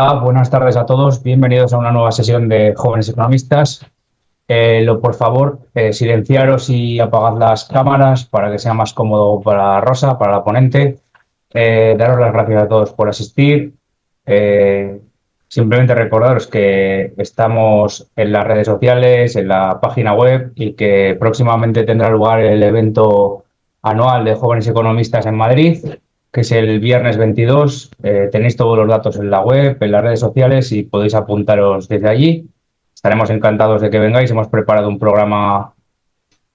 Hola, buenas tardes a todos. Bienvenidos a una nueva sesión de Jóvenes Economistas. Por favor, silenciaros y apagad las cámaras para que sea más cómodo para Rosa, para la ponente. Daros las gracias a todos por asistir. Simplemente recordaros que estamos en las redes sociales, en la página web y que próximamente tendrá lugar el evento anual de Jóvenes Economistas en Madrid, que es el viernes 22. Tenéis todos los datos en la web, en las redes sociales y podéis apuntaros desde allí. Estaremos encantados de que vengáis. Hemos preparado un programa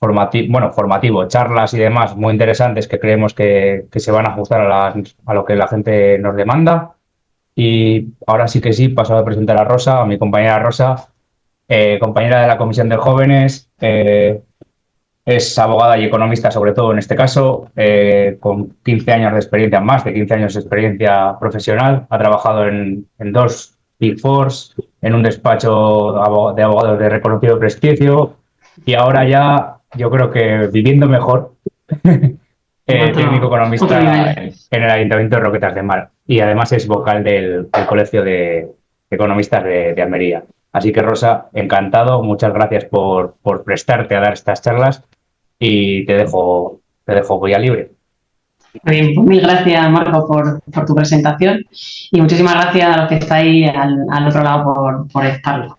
formativo, charlas y demás muy interesantes que creemos que se van a ajustar a lo que la gente nos demanda. Y ahora sí que sí, paso a presentar a Rosa, a mi compañera Rosa, compañera de la Comisión de Jóvenes. Es abogada y economista, sobre todo en este caso, con 15 años de experiencia, más de 15 años de experiencia profesional. Ha trabajado en dos Big Fours, en un despacho de abogados de reconocido prestigio y ahora ya, yo creo que viviendo mejor, técnico economista en el Ayuntamiento de Roquetas de Mar. Y además es vocal del Colegio de Economistas de Almería. Así que, Rosa, encantado. Muchas gracias por prestarte a dar estas charlas. Y te dejo vía libre. Muy bien, pues mil gracias, Marco, por tu presentación y muchísimas gracias a los que estáis al otro lado por estarlo.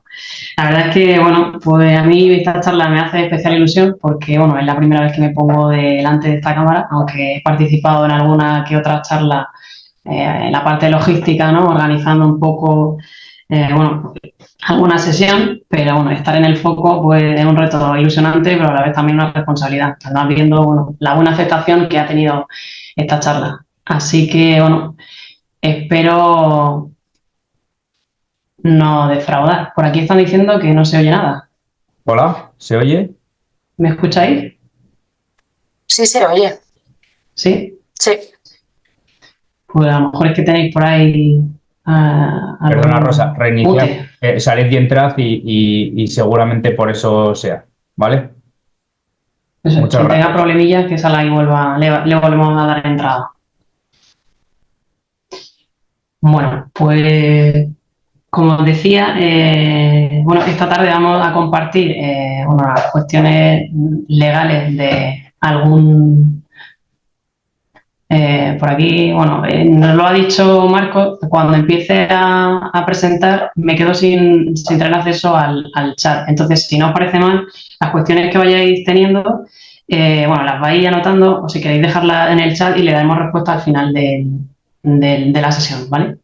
La verdad es que, bueno, pues a mí esta charla me hace especial ilusión porque, bueno, es la primera vez que me pongo delante de esta cámara, aunque he participado en alguna que otra charla en la parte logística, ¿no? Organizando un poco, bueno, alguna sesión, pero bueno, estar en el foco pues es un reto ilusionante, pero a la vez también una responsabilidad. Estamos viendo, bueno, la buena aceptación que ha tenido esta charla. Así que, bueno, espero no defraudar. Por aquí están diciendo que no se oye nada. Hola, ¿se oye? ¿Me escucháis? Sí, se oye. ¿Sí? Sí. Pues a lo mejor es que tenéis por ahí... Perdona, Rosa, reiniciar, salid y entrad y seguramente por eso sea, ¿vale? Eso, si tenga problemillas, que salga y le volvemos a dar entrada. Bueno, pues como os decía, bueno, esta tarde vamos a compartir las cuestiones legales de algún... por aquí, bueno, nos lo ha dicho Marco, cuando empiece a presentar me quedo sin tener acceso al chat. Entonces, si no os parece mal, las cuestiones que vayáis teniendo, bueno, las vais anotando o si queréis dejarlas en el chat y le daremos respuesta al final de la sesión, ¿vale?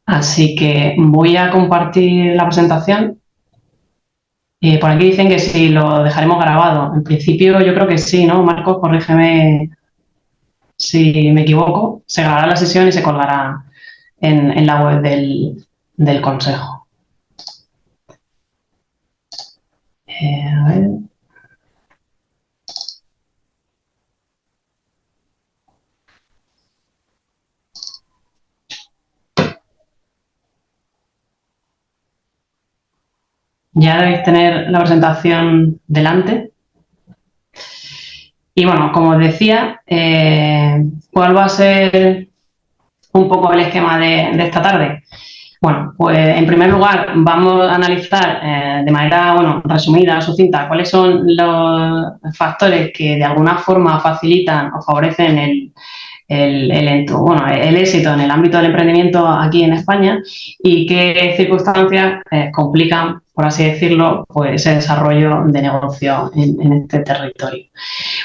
Así que voy a compartir la presentación. Por aquí dicen que si lo dejaremos grabado. En principio yo creo que sí, ¿no? Marcos, corrígeme si me equivoco. Se grabará la sesión y se colgará en la web del Consejo. A ver. Ya debéis tener la presentación delante. Y bueno, como os decía, ¿cuál va a ser un poco el esquema de esta tarde? Bueno, pues en primer lugar vamos a analizar de manera, bueno, resumida, sucinta, cuáles son los factores que de alguna forma facilitan o favorecen el éxito en el ámbito del emprendimiento aquí en España y qué circunstancias complican, por así decirlo, pues ese desarrollo de negocio en este territorio.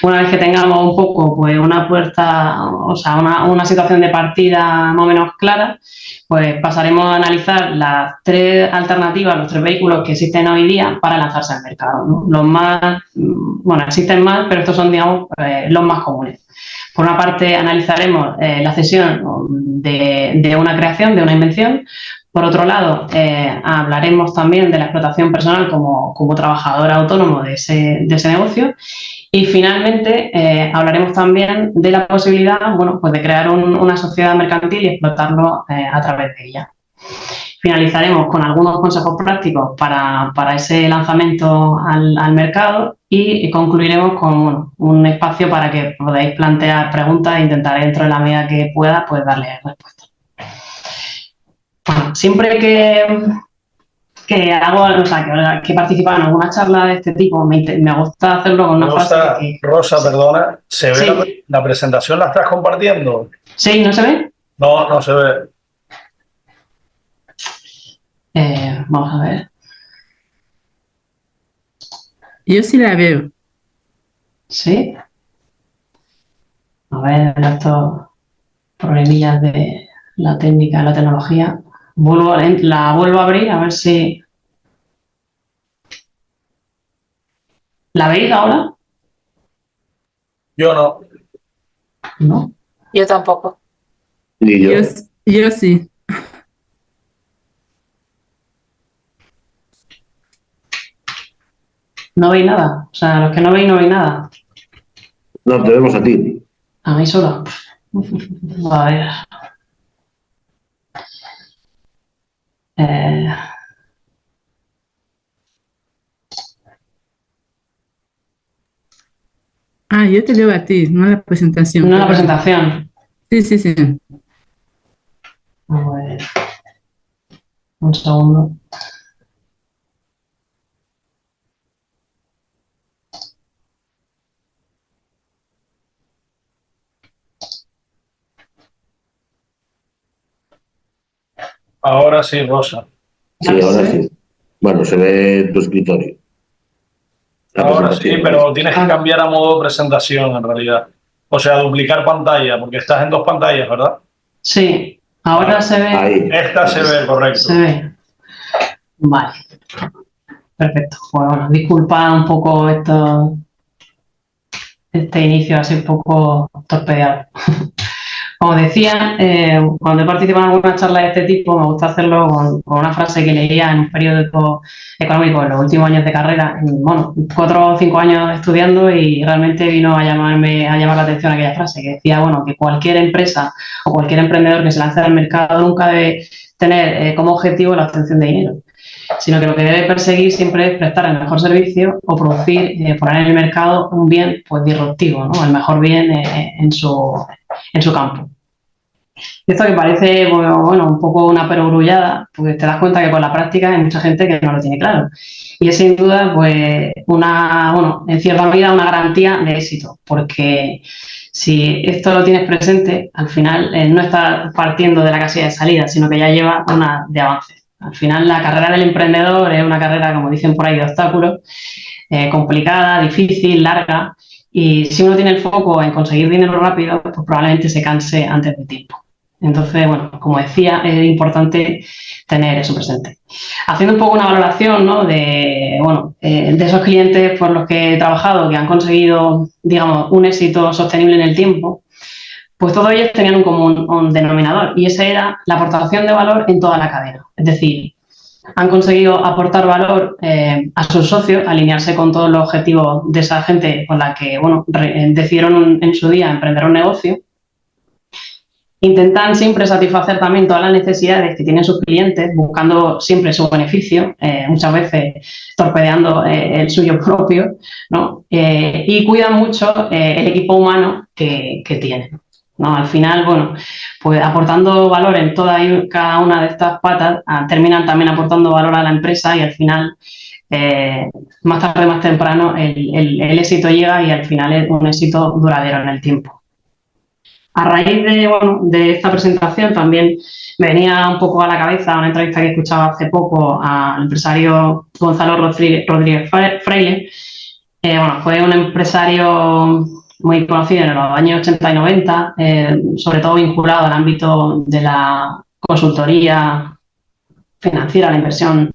Una vez que tengamos un poco pues una puerta, o sea, una situación de partida más o menos clara, pues pasaremos a analizar las tres alternativas, los tres vehículos que existen hoy día para lanzarse al mercado, ¿no? Los más, bueno, existen más, pero estos son, digamos, los más comunes. Por una parte, analizaremos la cesión de una creación, de una invención. Por otro lado, hablaremos también de la explotación personal como trabajador autónomo de ese negocio. Y finalmente, hablaremos también de la posibilidad, bueno, pues de crear una sociedad mercantil y explotarlo a través de ella. Finalizaremos con algunos consejos prácticos para ese lanzamiento al mercado y concluiremos con, bueno, un espacio para que podáis plantear preguntas e intentar dentro de la medida que pueda pues darle respuesta. bueno, siempre que hago, o sea, que participo en alguna charla de este tipo, me gusta hacerlo con una frase Rosa, perdona, ¿se ve sí. la presentación? ¿La estás compartiendo? Sí, ¿no se ve? No, no se ve. Vamos a ver. Yo sí la veo. Sí. A ver, estos problemillas de la técnica, la tecnología. La vuelvo a abrir a ver si... ¿La veis ahora? Yo no. No. Yo tampoco. Ni yo. Yo sí. No veis nada. O sea, los que no veis nada. No, te vemos a ti. A mí solo. A ver. Ah, yo te veo a ti, no la presentación. No la presentación. Sí, sí, sí. A ver. Un segundo. Ahora sí, Rosa. Sí, ahora sí. Bueno, se ve tu escritorio. Ahora sí, pero tienes que cambiar a modo presentación en realidad. O sea, duplicar pantalla, porque estás en dos pantallas, ¿verdad? Sí, ahora se ve. Ahí. Esta se ve, correcto. Se ve. Vale. Perfecto. Pues bueno, disculpad un poco este inicio así un poco torpedeado. Como decía, cuando he participado en alguna charla de este tipo, me gusta hacerlo con una frase que leía en un periódico económico en los últimos años de carrera, bueno, 4 o 5 años estudiando, y realmente vino a llamar la atención aquella frase, que decía, bueno, que cualquier empresa o cualquier emprendedor que se lance al mercado nunca debe tener como objetivo la obtención de dinero, sino que lo que debe perseguir siempre es prestar el mejor servicio o producir, poner en el mercado un bien pues disruptivo, ¿no? El mejor bien en su campo. Esto que parece, bueno, un poco una perogrullada, porque te das cuenta que con la práctica hay mucha gente que no lo tiene claro. Y es sin duda, pues, en cierta medida una garantía de éxito, porque si esto lo tienes presente, al final no estás partiendo de la casilla de salida, sino que ya lleva una de avance. Al final la carrera del emprendedor es una carrera, como dicen por ahí, de obstáculos, complicada, difícil, larga, y si uno tiene el foco en conseguir dinero rápido, pues probablemente se canse antes de tiempo. Entonces, bueno, como decía, es importante tener eso presente. Haciendo un poco una valoración, ¿no?, de esos clientes por los que he trabajado que han conseguido, digamos, un éxito sostenible en el tiempo, pues todos ellos tenían un común denominador, y ese era la aportación de valor en toda la cadena. Es decir, han conseguido aportar valor a sus socios, alinearse con todos los objetivos de esa gente con la que, decidieron en su día emprender un negocio. Intentan siempre satisfacer también todas las necesidades que tienen sus clientes, buscando siempre su beneficio, muchas veces torpedeando el suyo propio, ¿no? Y cuidan mucho el equipo humano que tienen, ¿no? Al final, pues aportando valor en toda y cada una de estas patas, terminan también aportando valor a la empresa, y al final, más tarde, más temprano, el éxito llega, y al final es un éxito duradero en el tiempo. A raíz de esta presentación también me venía un poco a la cabeza una entrevista que escuchaba hace poco al empresario Gonzalo Rodríguez Fraile. Fue un empresario muy conocido en los años 80 y 90, sobre todo vinculado al ámbito de la consultoría financiera, la inversión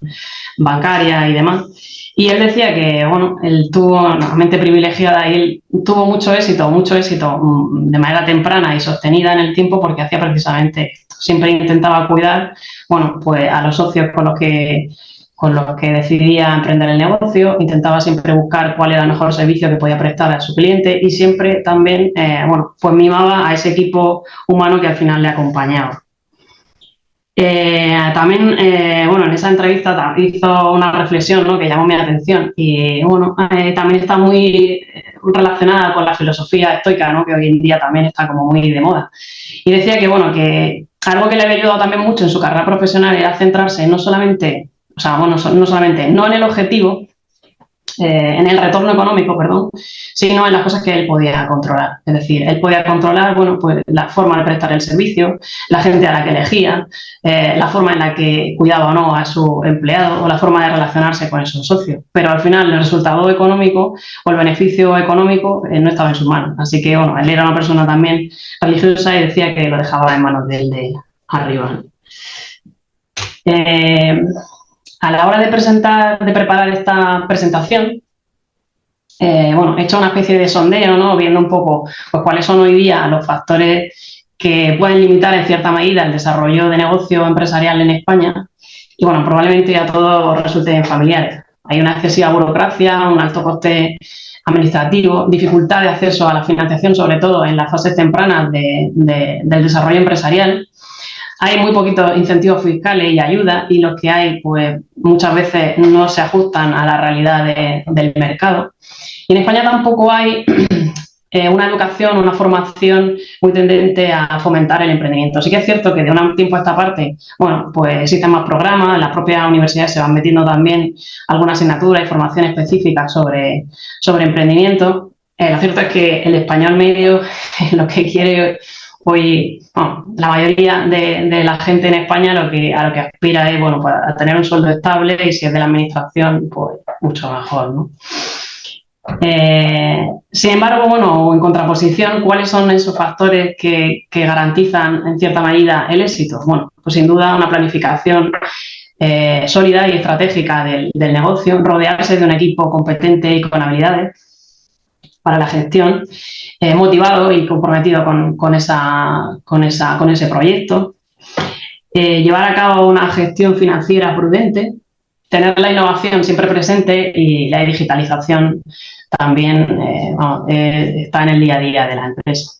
bancaria y demás. Y él decía que, él tuvo una mente privilegiada y él tuvo mucho éxito de manera temprana y sostenida en el tiempo, porque hacía precisamente esto. Siempre intentaba cuidar, pues a los socios con los que decidía emprender el negocio, intentaba siempre buscar cuál era el mejor servicio que podía prestar a su cliente, y siempre también, pues mimaba a ese equipo humano que al final le acompañaba. También, en esa entrevista hizo una reflexión, ¿no?, que llamó mi atención, y también está muy relacionada con la filosofía estoica, ¿no?, que hoy en día también está como muy de moda. Y decía que algo que le había ayudado también mucho en su carrera profesional era centrarse no solamente, o sea, bueno, no solamente, no en el objetivo, en el retorno económico, perdón, sino en las cosas que él podía controlar. Es decir, él podía controlar, bueno, pues la forma de prestar el servicio, la gente a la que elegía, la forma en la que cuidaba o no a su empleado o la forma de relacionarse con esos socios. Pero al final el resultado económico o el beneficio económico no estaba en sus manos. Así que, bueno, él era una persona también religiosa y decía que lo dejaba en manos de él de arriba. A la hora de preparar esta presentación, bueno, he hecho una especie de sondeo, ¿no? Viendo un poco pues, cuáles son hoy día los factores que pueden limitar en cierta medida el desarrollo de negocio empresarial en España. Y bueno, probablemente ya todos resulten familiares. Hay una excesiva burocracia, un alto coste administrativo, dificultad de acceso a la financiación, sobre todo en las fases tempranas del desarrollo empresarial. Hay muy poquitos incentivos fiscales y ayudas y los que hay, pues muchas veces no se ajustan a la realidad del mercado. Y en España tampoco hay una educación, una formación muy tendente a fomentar el emprendimiento. Sí que es cierto que de un tiempo a esta parte, bueno, pues existen más programas, las propias universidades se van metiendo también alguna asignatura y formación específica sobre emprendimiento. Lo cierto es que el español medio lo que quiere hoy, bueno, la mayoría de la gente en España a lo que aspira es, bueno, pues a tener un sueldo estable y si es de la administración, pues mucho mejor, ¿no? Sin embargo, bueno, en contraposición, ¿cuáles son esos factores que garantizan en cierta medida el éxito? Bueno, pues sin duda una planificación sólida y estratégica del negocio, rodearse de un equipo competente y con habilidades para la gestión, motivado y comprometido con ese proyecto, llevar a cabo una gestión financiera prudente, tener la innovación siempre presente y la digitalización también está en el día a día de la empresa.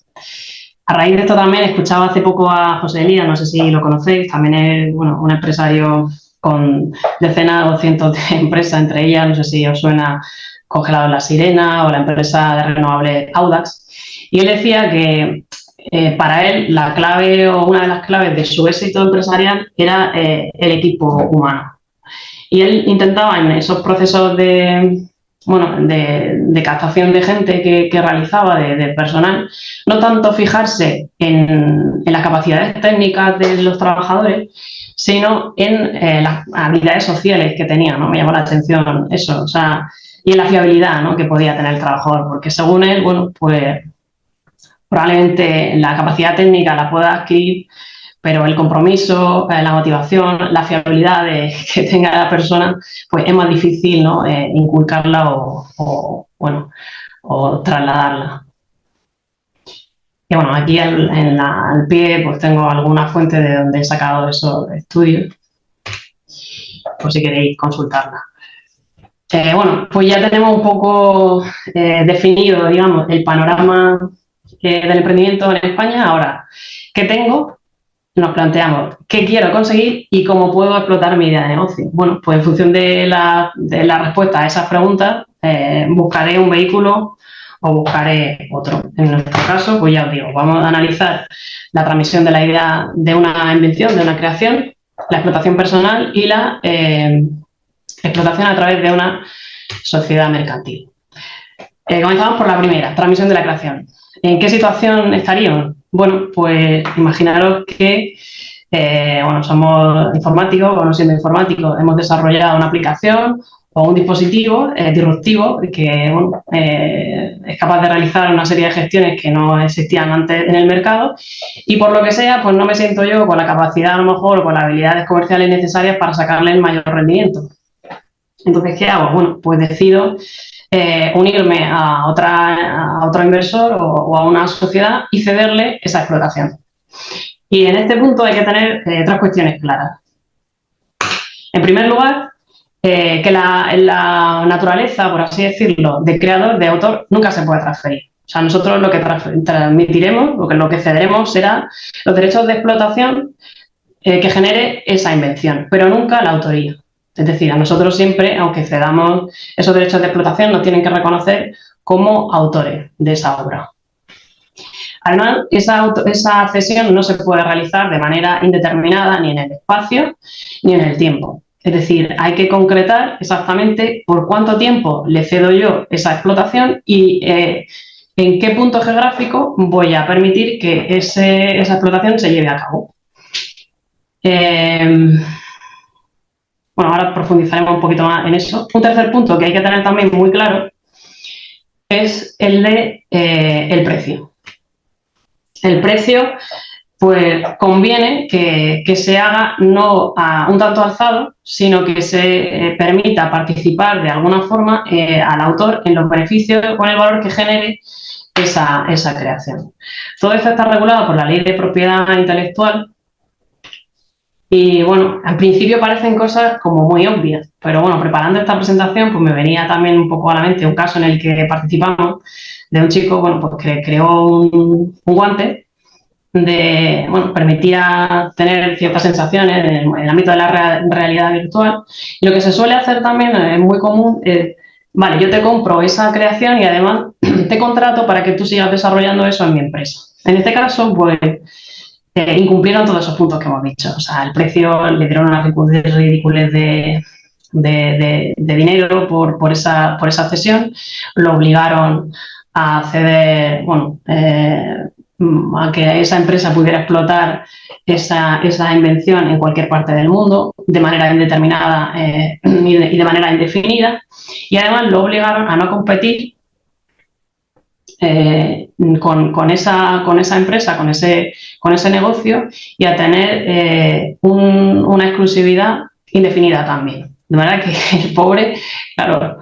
A raíz de esto también escuchaba hace poco a José Elías, no sé si lo conocéis, también es un empresario con decenas o cientos de empresas, entre ellas, no sé si os suena Congelados La Sirena o la empresa de renovables Audax. Y él decía que para él la clave o una de las claves de su éxito empresarial era el equipo humano. Y él intentaba en esos procesos de captación de gente que realizaba, de personal, no tanto fijarse en las capacidades técnicas de los trabajadores, sino en las habilidades sociales que tenían, ¿no? Me llamó la atención eso, o sea, y en la fiabilidad, ¿no? Que podía tener el trabajador, porque según él, bueno, pues probablemente la capacidad técnica la pueda adquirir, pero el compromiso, la motivación, la fiabilidad que tenga la persona, pues es más difícil, ¿no? Inculcarla o trasladarla. Y bueno, aquí al pie pues tengo algunas fuentes de donde he sacado esos estudios, por si queréis consultarla. Bueno, pues ya tenemos un poco definido, digamos, el panorama del emprendimiento en España. Ahora, ¿qué tengo? Nos planteamos qué quiero conseguir y cómo puedo explotar mi idea de negocio. Bueno, pues en función de la respuesta a esas preguntas, buscaré un vehículo o buscaré otro. En nuestro caso, pues ya os digo, vamos a analizar la transmisión de la idea de una invención, de una creación, la explotación personal y la explotación a través de una sociedad mercantil. Comenzamos por la primera, transmisión de la creación. ¿En qué situación estaríamos? Bueno, pues imaginaros que somos informáticos o no siendo informáticos, hemos desarrollado una aplicación o un dispositivo disruptivo que es capaz de realizar una serie de gestiones que no existían antes en el mercado y por lo que sea, pues no me siento yo con la capacidad a lo mejor o con las habilidades comerciales necesarias para sacarle el mayor rendimiento. Entonces, ¿qué hago? Bueno, pues decido unirme a otro inversor o a una sociedad y cederle esa explotación. Y en este punto hay que tener tres cuestiones claras. En primer lugar, que la naturaleza, por así decirlo, de creador, de autor, nunca se puede transferir. O sea, nosotros lo que transmitiremos, lo que cederemos será los derechos de explotación que genere esa invención, pero nunca la autoría. Es decir, a nosotros siempre, aunque cedamos esos derechos de explotación, nos tienen que reconocer como autores de esa obra. Además, esa cesión no se puede realizar de manera indeterminada ni en el espacio ni en el tiempo. Es decir, hay que concretar exactamente por cuánto tiempo le cedo yo esa explotación y en qué punto geográfico voy a permitir que esa explotación se lleve a cabo. Bueno, ahora profundizaremos un poquito más en eso. Un tercer punto que hay que tener también muy claro es el de el precio. El precio, pues conviene que se haga no a un tanto alzado, sino que se permita participar de alguna forma al autor en los beneficios o en el valor que genere esa creación. Todo esto está regulado por la Ley de Propiedad Intelectual y, bueno, al principio parecen cosas como muy obvias, pero, bueno, preparando esta presentación, pues me venía también un poco a la mente un caso en el que participamos de un chico, bueno, pues que creó un guante permitía tener ciertas sensaciones en el ámbito de la realidad virtual. Y lo que se suele hacer también es muy común, vale, yo te compro esa creación y además te contrato para que tú sigas desarrollando eso en mi empresa. En este caso, pues, incumplieron todos esos puntos que hemos dicho. O sea, el precio, le dieron unas ridículas de dinero por esa cesión, lo obligaron a ceder, bueno, a que esa empresa pudiera explotar esa invención en cualquier parte del mundo de manera indeterminada y de manera indefinida, y además lo obligaron a no competir con esa empresa, con ese negocio, y a tener una exclusividad indefinida también. De manera que el pobre, claro,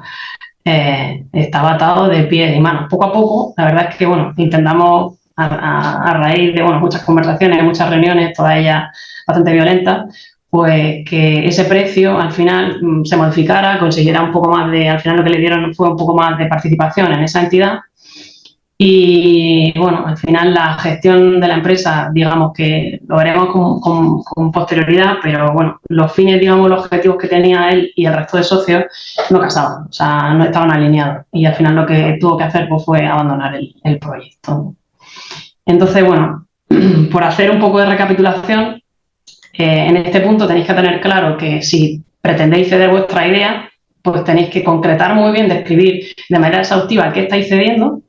estaba atado de pies y manos. Poco a poco, la verdad es que, bueno, intentamos a raíz de, bueno, muchas conversaciones, muchas reuniones, todas ellas bastante violentas, pues que ese precio al final se modificara, consiguiera un poco más al final lo que le dieron fue un poco más de participación en esa entidad. Y, bueno, al final la gestión de la empresa, digamos que lo veremos con posterioridad, pero, bueno, los fines, digamos, los objetivos que tenía él y el resto de socios no casaban, o sea, no estaban alineados, y al final lo que tuvo que hacer, pues, fue abandonar el proyecto. Entonces, bueno, por hacer un poco de recapitulación, en este punto tenéis que tener claro que si pretendéis ceder vuestra idea, pues tenéis que concretar muy bien, describir de manera exhaustiva qué estáis cediendo,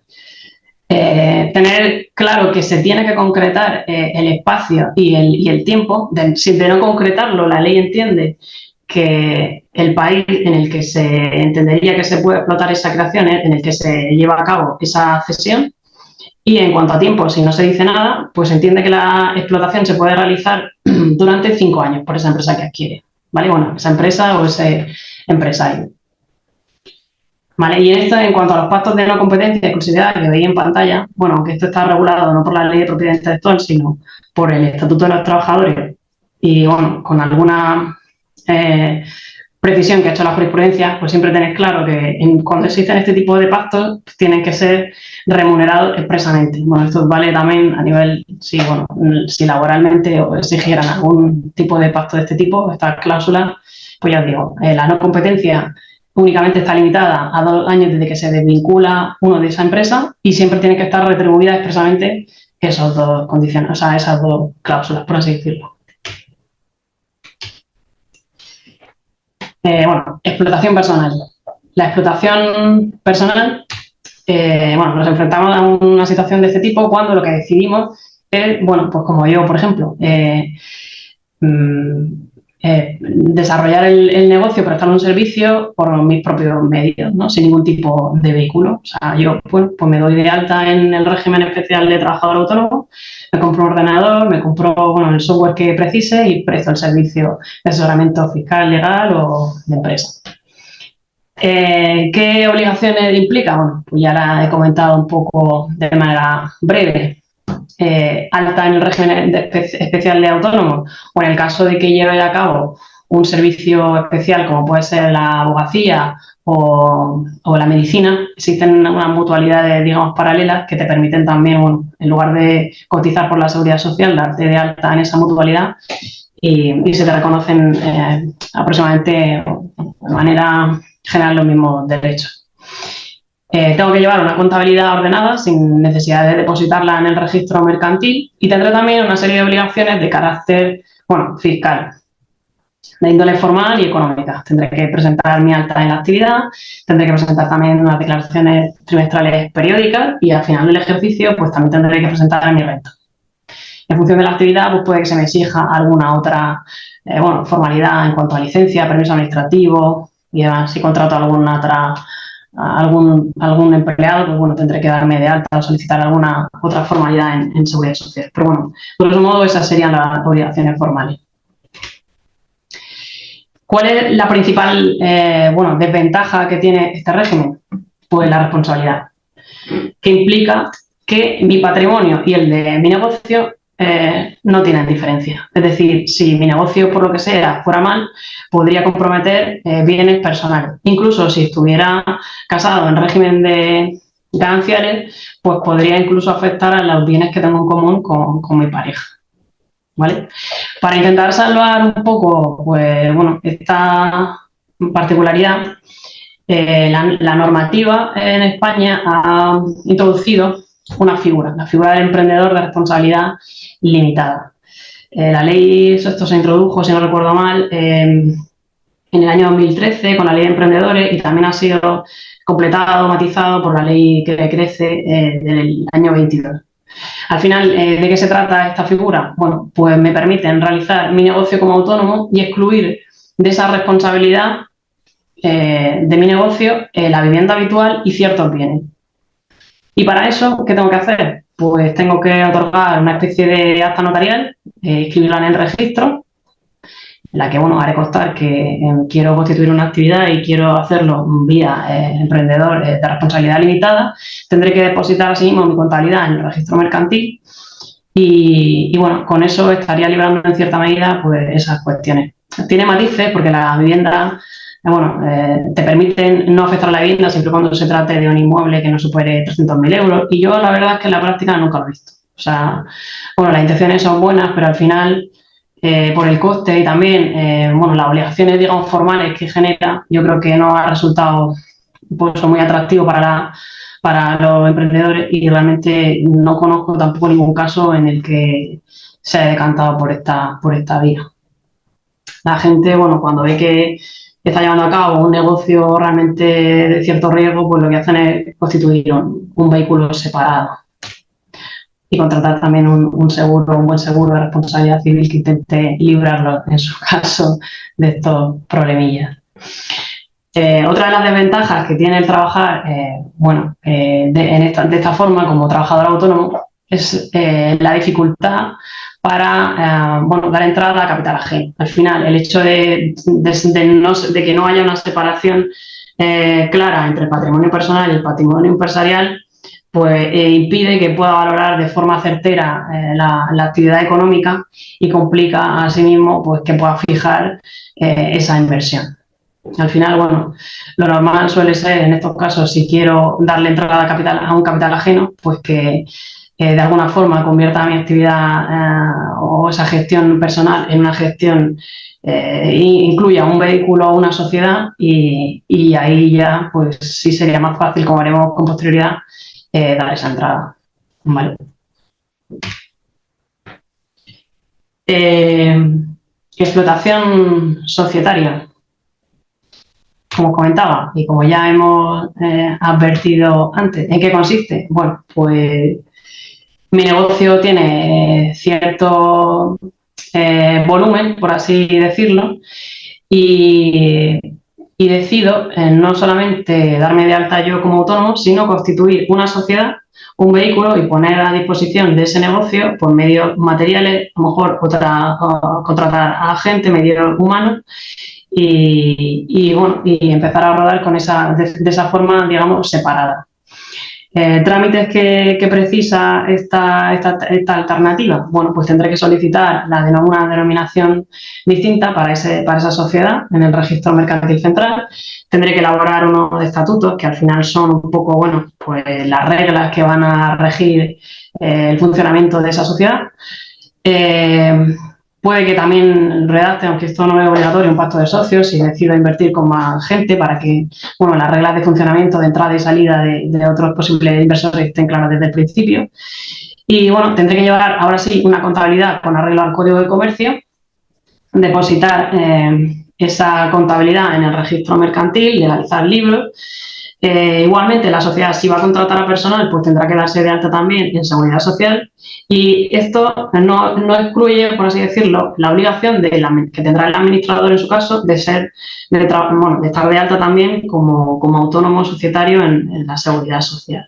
tener claro que se tiene que concretar el espacio y el tiempo. Si de no concretarlo, la ley entiende que el país en el que se entendería que se puede explotar esa creación, en el que se lleva a cabo esa cesión. Y en cuanto a tiempo, si no se dice nada, pues se entiende que la explotación se puede realizar durante 5 años por esa empresa que adquiere, ¿vale? Bueno, esa empresa o ese empresario. ¿Vale? Y en cuanto a los pactos de no competencia y exclusividad que veis en pantalla, bueno, aunque esto está regulado no por la Ley de Propiedad Intelectual, sino por el Estatuto de los Trabajadores y, bueno, con alguna precisión que ha hecho la jurisprudencia, pues siempre tenéis claro que cuando existen este tipo de pactos tienen que ser remunerados expresamente. Bueno, esto vale también a nivel, si laboralmente o exigieran algún tipo de pacto de este tipo, estas cláusulas, pues ya os digo, la no competencia únicamente está limitada a 2 años desde que se desvincula uno de esa empresa y siempre tiene que estar retribuida expresamente esas dos condiciones, o sea, esas dos cláusulas, por así decirlo. Bueno, explotación personal. La explotación personal, bueno, nos enfrentamos a una situación de este tipo cuando lo que decidimos es, bueno, pues como yo, por ejemplo, desarrollar el negocio, prestar un servicio por mis propios medios, ¿no? Sin ningún tipo de vehículo. O sea, yo, bueno, pues me doy de alta en el régimen especial de trabajador autónomo, me compro un ordenador, me compro, bueno, el software que precise y presto el servicio de asesoramiento fiscal, legal o de empresa. ¿Qué obligaciones implica? Bueno, pues ya la he comentado un poco de manera breve. Alta en el régimen especial de autónomo, o en el caso de que lleve a cabo un servicio especial como puede ser la abogacía o la medicina, existen unas mutualidades, digamos, paralelas que te permiten también, bueno, en lugar de cotizar por la seguridad social, darte de alta en esa mutualidad y se te reconocen aproximadamente de manera general los mismos derechos. Tengo que llevar una contabilidad ordenada sin necesidad de depositarla en el registro mercantil y tendré también una serie de obligaciones de carácter, bueno, fiscal, de índole formal y económica. Tendré que presentar mi alta en la actividad, tendré que presentar también unas declaraciones trimestrales periódicas y al final del ejercicio pues también tendré que presentar mi renta. En función de la actividad pues puede que se me exija alguna otra formalidad en cuanto a licencia, permiso administrativo y demás. Si contrato algún empleado, pues bueno, tendré que darme de alta o solicitar alguna otra formalidad en seguridad social. Pero bueno, de grosso modo esas serían las obligaciones formales. ¿Cuál es la principal desventaja que tiene este régimen? Pues la responsabilidad, que implica que mi patrimonio y el de mi negocio no tienen diferencia. Es decir, si mi negocio, por lo que sea, fuera mal, podría comprometer bienes personales. Incluso si estuviera casado en régimen de gananciales, pues podría incluso afectar a los bienes que tengo en común con mi pareja. ¿Vale? Para intentar salvar un poco, pues bueno, esta particularidad, la normativa en España ha introducido una figura, la figura del emprendedor de responsabilidad limitada. La ley, esto se introdujo, si no recuerdo mal, en el año 2013 con la ley de emprendedores y también ha sido completado, matizado por la ley que crece del año 22. Al final, ¿de qué se trata esta figura? Bueno, pues me permiten realizar mi negocio como autónomo y excluir de esa responsabilidad de mi negocio la vivienda habitual y ciertos bienes. Y para eso, ¿qué tengo que hacer? Pues tengo que otorgar una especie de acta notarial, inscribirla en el registro, en la que, bueno, haré constar que quiero constituir una actividad y quiero hacerlo vía emprendedor de responsabilidad limitada. Tendré que depositar asimismo mi contabilidad en el registro mercantil y bueno, con eso estaría librando en cierta medida pues esas cuestiones. Tiene matices porque la vivienda, te permiten no afectar a la vivienda siempre y cuando se trate de un inmueble que no supere 300.000 euros y yo la verdad es que en la práctica nunca lo he visto. O sea, bueno, las intenciones son buenas, pero al final por el coste y también las obligaciones, digamos, formales que genera, yo creo que no ha resultado pues, muy atractivo para los emprendedores y realmente no conozco tampoco ningún caso en el que se haya decantado por esta vía. La gente, cuando ve que está llevando a cabo un negocio realmente de cierto riesgo, pues lo que hacen es constituir un vehículo separado y contratar también un buen seguro de responsabilidad civil que intente librarlo, en su caso, de estos problemillas. Otra de las desventajas que tiene el trabajar de esta forma como trabajador autónomo es la dificultad para dar entrada a capital ajeno. Al final, el hecho de que no haya una separación clara entre el patrimonio personal y el patrimonio empresarial pues impide que pueda valorar de forma certera la actividad económica y complica asimismo pues, que pueda fijar esa inversión. Al final, lo normal suele ser, en estos casos, si quiero darle entrada a un capital ajeno, pues que de alguna forma convierta mi actividad o esa gestión personal en una gestión incluya un vehículo o una sociedad y ahí ya pues sí sería más fácil, como haremos con posterioridad, dar esa entrada. ¿Vale? Explotación societaria. Como comentaba y como ya hemos advertido antes, ¿en qué consiste? Bueno, pues mi negocio tiene cierto volumen, por así decirlo, y decido no solamente darme de alta yo como autónomo, sino constituir una sociedad, un vehículo y poner a disposición de ese negocio por medios materiales, a lo mejor contratar a gente, medios humanos, y empezar a rodar de esa forma, digamos, separada. Trámites que precisa esta alternativa. Bueno, pues tendré que solicitar una denominación distinta para esa sociedad en el registro mercantil central. Tendré que elaborar unos estatutos que al final son un poco, pues las reglas que van a regir el funcionamiento de esa sociedad. Puede que también redacte, aunque esto no es obligatorio, un pacto de socios si decido invertir con más gente para que, bueno, las reglas de funcionamiento de entrada y salida de otros posibles inversores estén claras desde el principio. Y bueno, tendré que llevar ahora sí una contabilidad con arreglo al Código de Comercio, depositar esa contabilidad en el registro mercantil, legalizar libros. Igualmente, la sociedad, si va a contratar a personal, pues tendrá que darse de alta también en Seguridad Social. Y esto no excluye, por así decirlo, la obligación que tendrá el administrador en su caso de estar de alta también como autónomo societario en la Seguridad Social.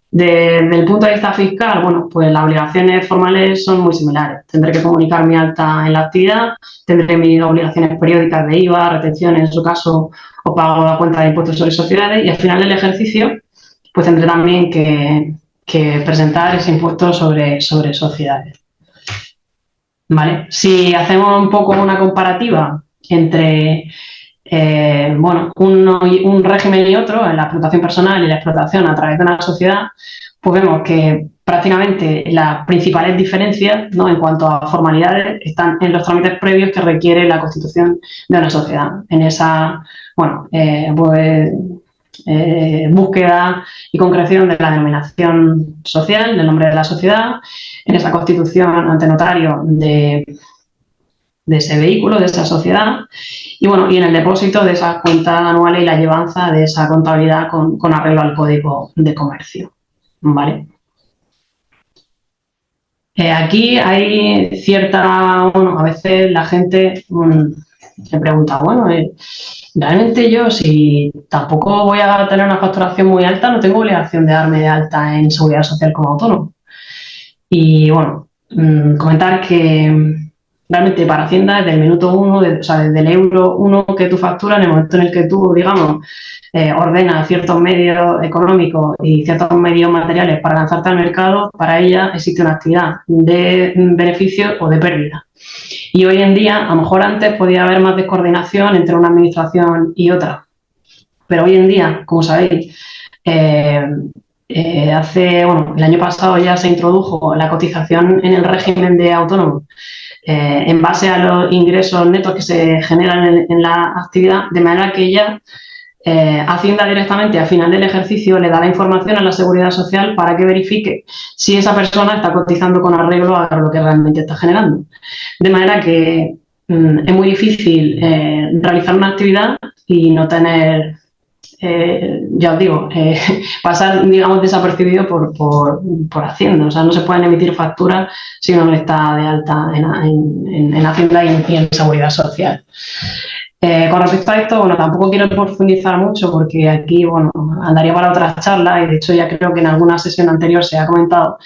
Desde el punto de vista fiscal, bueno, pues las obligaciones formales son muy similares. Tendré que comunicar mi alta en la actividad, tendré mis obligaciones periódicas de IVA, retenciones en su caso, o pago la cuenta de impuestos sobre sociedades, y al final del ejercicio, pues tendré también que presentar ese impuesto sobre sociedades. ¿Vale? Si hacemos un poco una comparativa entre un régimen y otro, en la explotación personal y la explotación a través de una sociedad, pues vemos que prácticamente las principales diferencias, ¿no?, en cuanto a formalidades están en los trámites previos que requiere la constitución de una sociedad. En esa, búsqueda y concreción de la denominación social, del nombre de la sociedad, en esa constitución ante notario de ese vehículo, de esa sociedad, y bueno, y en el depósito de esas cuentas anuales y la llevanza de esa contabilidad con arreglo al Código de Comercio, ¿vale? Aquí hay a veces la gente se pregunta, realmente yo, si tampoco voy a tener una facturación muy alta, no tengo obligación de darme de alta en Seguridad Social como autónomo. Y bueno, comentar que realmente para Hacienda, desde el minuto 1, desde el euro 1 que tú facturas, en el momento en el que tú, digamos, ordenas ciertos medios económicos y ciertos medios materiales para lanzarte al mercado, para ella existe una actividad de beneficio o de pérdida. Y hoy en día, a lo mejor antes podía haber más descoordinación entre una administración y otra, pero hoy en día, como sabéis, el año pasado ya se introdujo la cotización en el régimen de autónomo en base a los ingresos netos que se generan en la actividad, de manera que ya Hacienda directamente al final del ejercicio le da la información a la Seguridad Social para que verifique si esa persona está cotizando con arreglo a lo que realmente está generando. De manera que es muy difícil realizar una actividad y no tener, ya os digo, pasar, digamos, desapercibido por Hacienda. O sea, no se pueden emitir facturas si uno no está de alta en Hacienda y en Seguridad Social. Con respecto a esto, tampoco quiero profundizar mucho porque aquí, andaría para otras charlas y de hecho ya creo que en alguna sesión anterior se ha comentado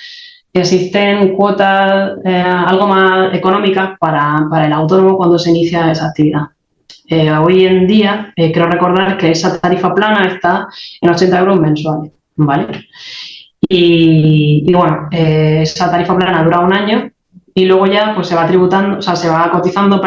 que existen cuotas algo más económicas para el autónomo cuando se inicia esa actividad. Hoy en día, creo recordar que esa tarifa plana está en 80 euros mensuales, ¿vale? Y esa tarifa plana dura un año y luego ya pues se va cotizando,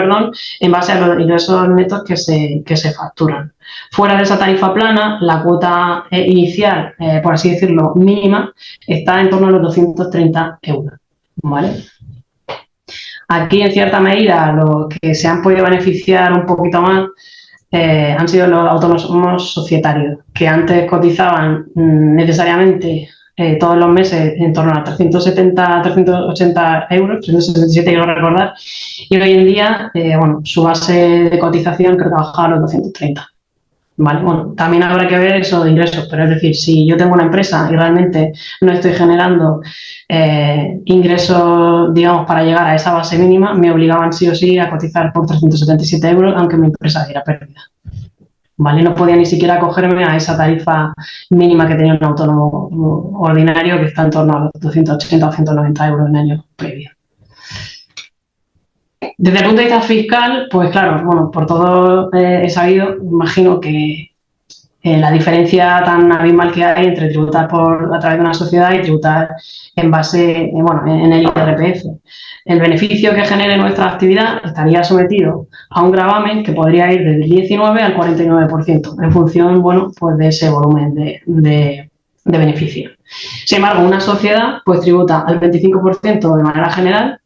en base a los ingresos netos que se facturan. Fuera de esa tarifa plana, la cuota inicial, por así decirlo, mínima, está en torno a los 230 euros, ¿vale? Aquí, en cierta medida, los que se han podido beneficiar un poquito más han sido los autónomos societarios, que antes cotizaban necesariamente todos los meses en torno a 380 euros, 377 quiero recordar, y hoy en día, su base de cotización creo que ha bajado a los 230. ¿Vale? También habrá que ver eso de ingresos, pero es decir, si yo tengo una empresa y realmente no estoy generando ingresos, digamos, para llegar a esa base mínima, me obligaban sí o sí a cotizar por 377 euros, aunque mi empresa diera pérdida. ¿Vale? No podía ni siquiera acogerme a esa tarifa mínima que tenía un autónomo ordinario, que está en torno a los 280 o 190 euros en años previos. Desde el punto de vista fiscal, pues claro, por todo he sabido, imagino que la diferencia tan abismal que hay entre tributar a través de una sociedad y tributar en base, en el IRPF. El beneficio que genere nuestra actividad estaría sometido a un gravamen que podría ir del 19 al 49%, en función, pues de ese volumen de de beneficio. Sin embargo, una sociedad pues tributa al 25% de manera general.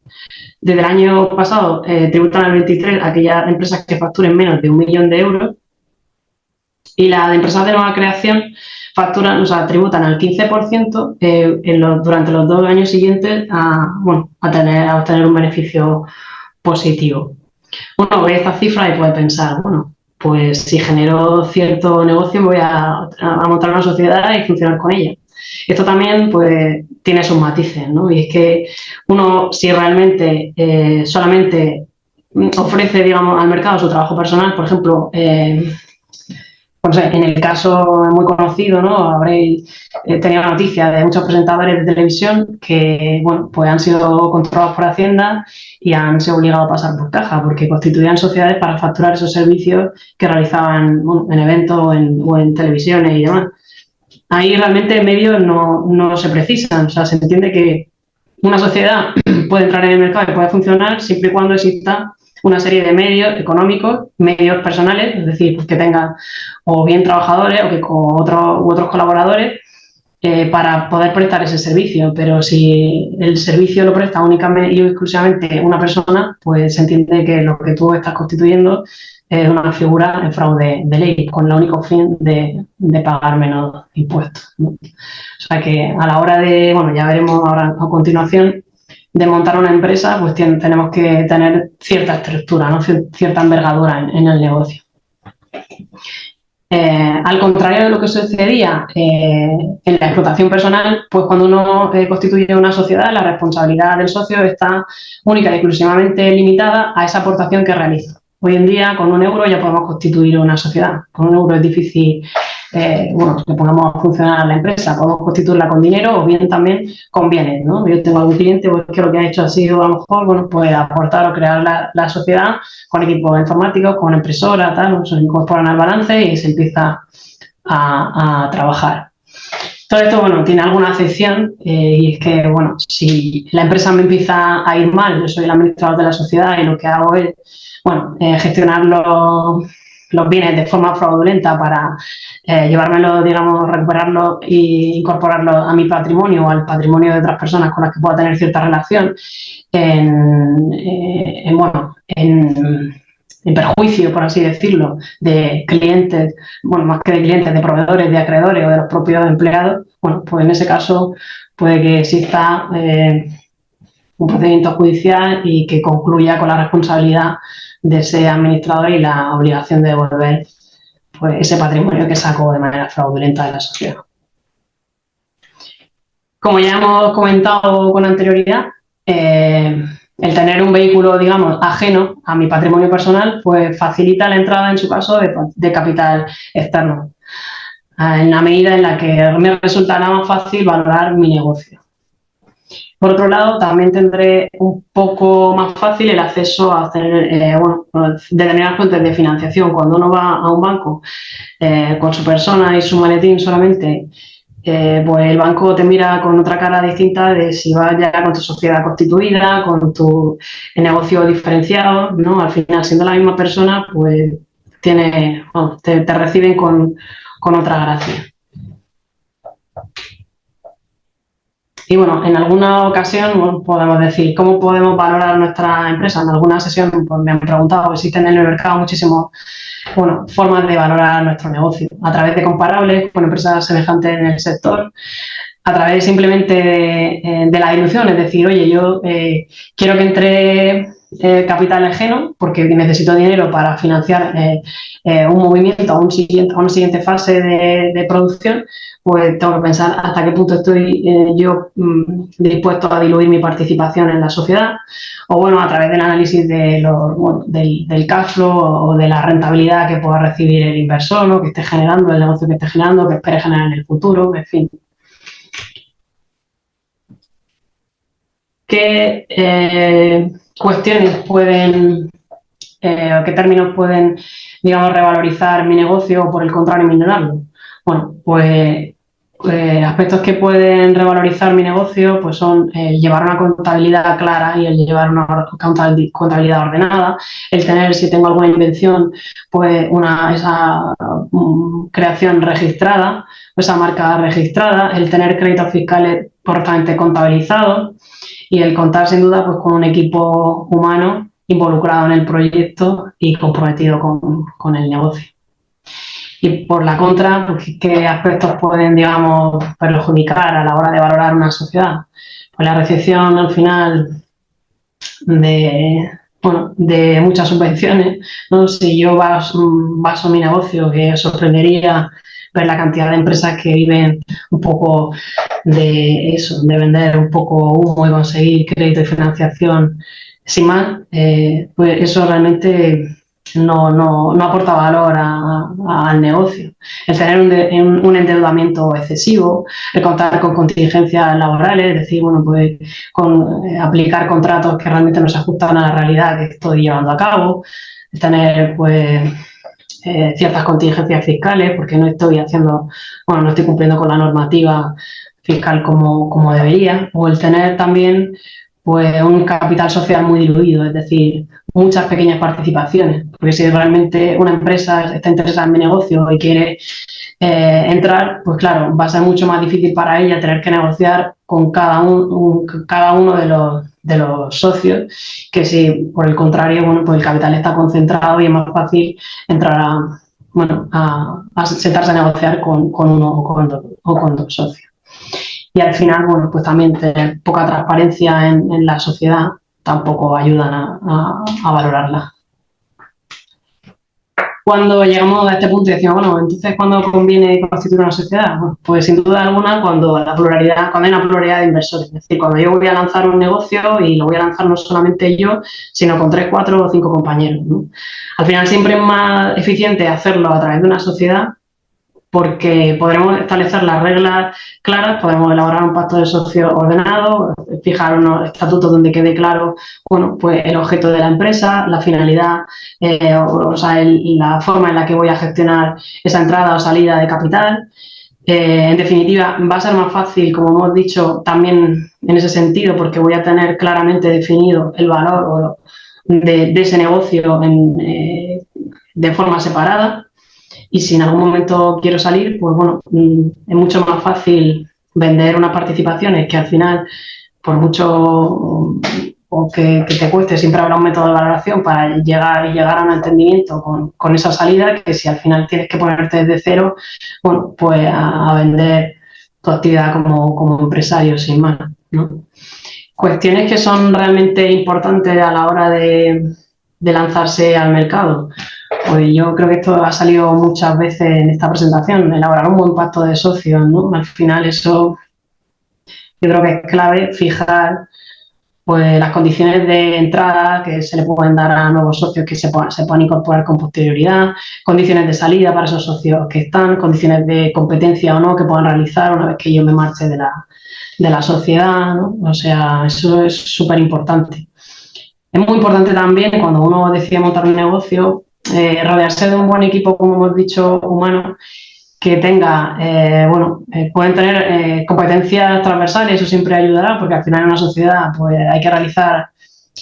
Desde el año pasado tributan al 23% aquellas empresas que facturen menos de 1 millón de euros, y las empresas de nueva creación facturan, o sea, tributan al 15% durante los 2 años siguientes a obtener un beneficio positivo. Uno ve esta cifra y puede pensar, bueno, pues si genero cierto negocio voy a montar una sociedad y funcionar con ella. Esto también pues tiene sus matices, ¿no? Y es que uno, si realmente solamente ofrece, digamos, al mercado su trabajo personal, por ejemplo, no sé, en el caso muy conocido, ¿no? Habréis tenido noticia de muchos presentadores de televisión que, bueno, pues han sido controlados por Hacienda y han sido obligados a pasar por caja porque constituían sociedades para facturar esos servicios que realizaban, bueno, en eventos o en televisiones y demás. Ahí realmente medios no se precisan, o sea, se entiende que una sociedad puede entrar en el mercado y puede funcionar siempre y cuando exista una serie de medios económicos, medios personales, es decir, que tenga o bien trabajadores o otros colaboradores para poder prestar ese servicio. Pero si el servicio lo presta únicamente y exclusivamente una persona, pues se entiende que lo que tú estás constituyendo es una figura en fraude de ley, con el único fin de pagar menos impuestos, ¿no? O sea que a la hora de, bueno, ya veremos ahora a continuación, de montar una empresa, pues tenemos que tener cierta estructura, ¿no? Cierta envergadura en el negocio. Al contrario de lo que sucedía en la explotación personal, pues cuando uno constituye una sociedad, la responsabilidad del socio está única y exclusivamente limitada a esa aportación que realiza. Hoy en día, con 1 euro ya podemos constituir una sociedad. Con 1 euro es difícil que pongamos a funcionar la empresa. Podemos constituirla con dinero o bien también con bienes, ¿no? Yo tengo algún cliente pues, que lo que ha hecho ha sido, a lo mejor, bueno, pues aportar o crear la sociedad con equipos informáticos, con impresora, tal, se incorporan al balance y se empieza a trabajar. Todo esto, bueno, tiene alguna excepción y es que, bueno, si la empresa me empieza a ir mal, yo soy el administrador de la sociedad y lo que hago es, bueno, gestionar los bienes de forma fraudulenta para llevármelos, digamos, recuperarlos e incorporarlos a mi patrimonio o al patrimonio de otras personas con las que pueda tener cierta relación en perjuicio, por así decirlo, de clientes, bueno, más que de clientes, de proveedores, de acreedores o de los propios empleados, bueno, pues en ese caso puede que exista un procedimiento judicial y que concluya con la responsabilidad de ese administrador y la obligación de devolver pues, ese patrimonio que sacó de manera fraudulenta de la sociedad. Como ya hemos comentado con anterioridad, el tener un vehículo, digamos, ajeno a mi patrimonio personal, pues facilita la entrada, en su caso, de capital externo, en la medida en la que me resultará más fácil valorar mi negocio. Por otro lado, también tendré un poco más fácil el acceso a hacer determinadas fuentes de financiación. Cuando uno va a un banco con su persona y su maletín solamente, pues el banco te mira con otra cara distinta de si vas ya con tu sociedad constituida, con tu negocio diferenciado, ¿no? Al final, siendo la misma persona, pues te reciben con otra gracia. Y bueno, en alguna ocasión podemos decir, ¿cómo podemos valorar nuestra empresa? En alguna sesión pues, me han preguntado, existen en el mercado muchísimas formas de valorar nuestro negocio, a través de comparables con empresas semejantes en el sector, a través simplemente de la dilución, es decir, oye, yo quiero que entre capital ajeno porque necesito dinero para financiar un movimiento a una siguiente fase de producción, pues tengo que pensar hasta qué punto estoy yo dispuesto a diluir mi participación en la sociedad, o bueno, a través del análisis del cash flow o de la rentabilidad que pueda recibir el inversor, ¿no? Que esté generando, el negocio que esté generando, que espere generar en el futuro, en fin. ¿Qué cuestiones pueden, qué términos pueden, digamos, revalorizar mi negocio o por el contrario minorarlo? Bueno, pues Aspectos que pueden revalorizar mi negocio pues son el llevar una contabilidad clara y el llevar una contabilidad ordenada, el tener, si tengo alguna invención, pues esa creación registrada, esa marca registrada, el tener créditos fiscales correctamente contabilizados y el contar sin duda pues con un equipo humano involucrado en el proyecto y comprometido con el negocio. Y por la contra, pues, ¿qué aspectos pueden, digamos, perjudicar a la hora de valorar una sociedad? Pues la recepción al final de muchas subvenciones, ¿no? Si yo baso mi negocio, que sorprendería ver la cantidad de empresas que viven un poco de eso, de vender un poco humo y conseguir crédito y financiación sin más, pues eso realmente no aporta valor al negocio. El tener un endeudamiento excesivo, el contar con contingencias laborales, es decir, bueno, pues aplicar contratos que realmente no se ajustan a la realidad que estoy llevando a cabo, el tener pues ciertas contingencias fiscales porque no estoy cumpliendo con la normativa fiscal como debería, o el tener también pues un capital social muy diluido, es decir, muchas pequeñas participaciones, porque si realmente una empresa está interesada en mi negocio y quiere entrar, pues claro, va a ser mucho más difícil para ella tener que negociar con cada uno de los socios, que si por el contrario, bueno, pues el capital está concentrado y es más fácil entrar a sentarse a negociar con uno o con dos socios. Y al final, bueno, pues también tener poca transparencia en la sociedad tampoco ayudan a valorarla. Cuando llegamos a este punto y decimos, bueno, entonces, ¿cuándo conviene constituir una sociedad? Bueno, pues sin duda alguna cuando hay una pluralidad de inversores. Es decir, cuando yo voy a lanzar un negocio y lo voy a lanzar no solamente yo, sino con 3, 4 o 5 compañeros, ¿no? Al final siempre es más eficiente hacerlo a través de una sociedad porque podremos establecer las reglas claras, podemos elaborar un pacto de socios ordenado, fijar unos estatutos donde quede claro, bueno, pues el objeto de la empresa, la finalidad, la forma en la que voy a gestionar esa entrada o salida de capital. En definitiva, va a ser más fácil, como hemos dicho, también en ese sentido, porque voy a tener claramente definido el valor de ese negocio de forma separada. Y si en algún momento quiero salir, pues bueno, es mucho más fácil vender unas participaciones que al final, por mucho o que te cueste, siempre habrá un método de valoración para llegar a un entendimiento con esa salida, que si al final tienes que ponerte desde cero, bueno, pues a vender tu actividad como empresario sin más, ¿no? Cuestiones que son realmente importantes a la hora de lanzarse al mercado. Pues yo creo que esto ha salido muchas veces en esta presentación, elaborar un buen pacto de socios, ¿no? Al final eso yo creo que es clave, fijar pues las condiciones de entrada que se le pueden dar a nuevos socios que se puedan incorporar con posterioridad, condiciones de salida para esos socios que están, condiciones de competencia o no que puedan realizar una vez que yo me marche de la sociedad, ¿no? O sea, eso es súper importante. Es muy importante también cuando uno decide montar un negocio, rodearse de un buen equipo, como hemos dicho, humano, que tenga, pueden tener competencias transversales, eso siempre ayudará, porque al final en una sociedad pues hay que realizar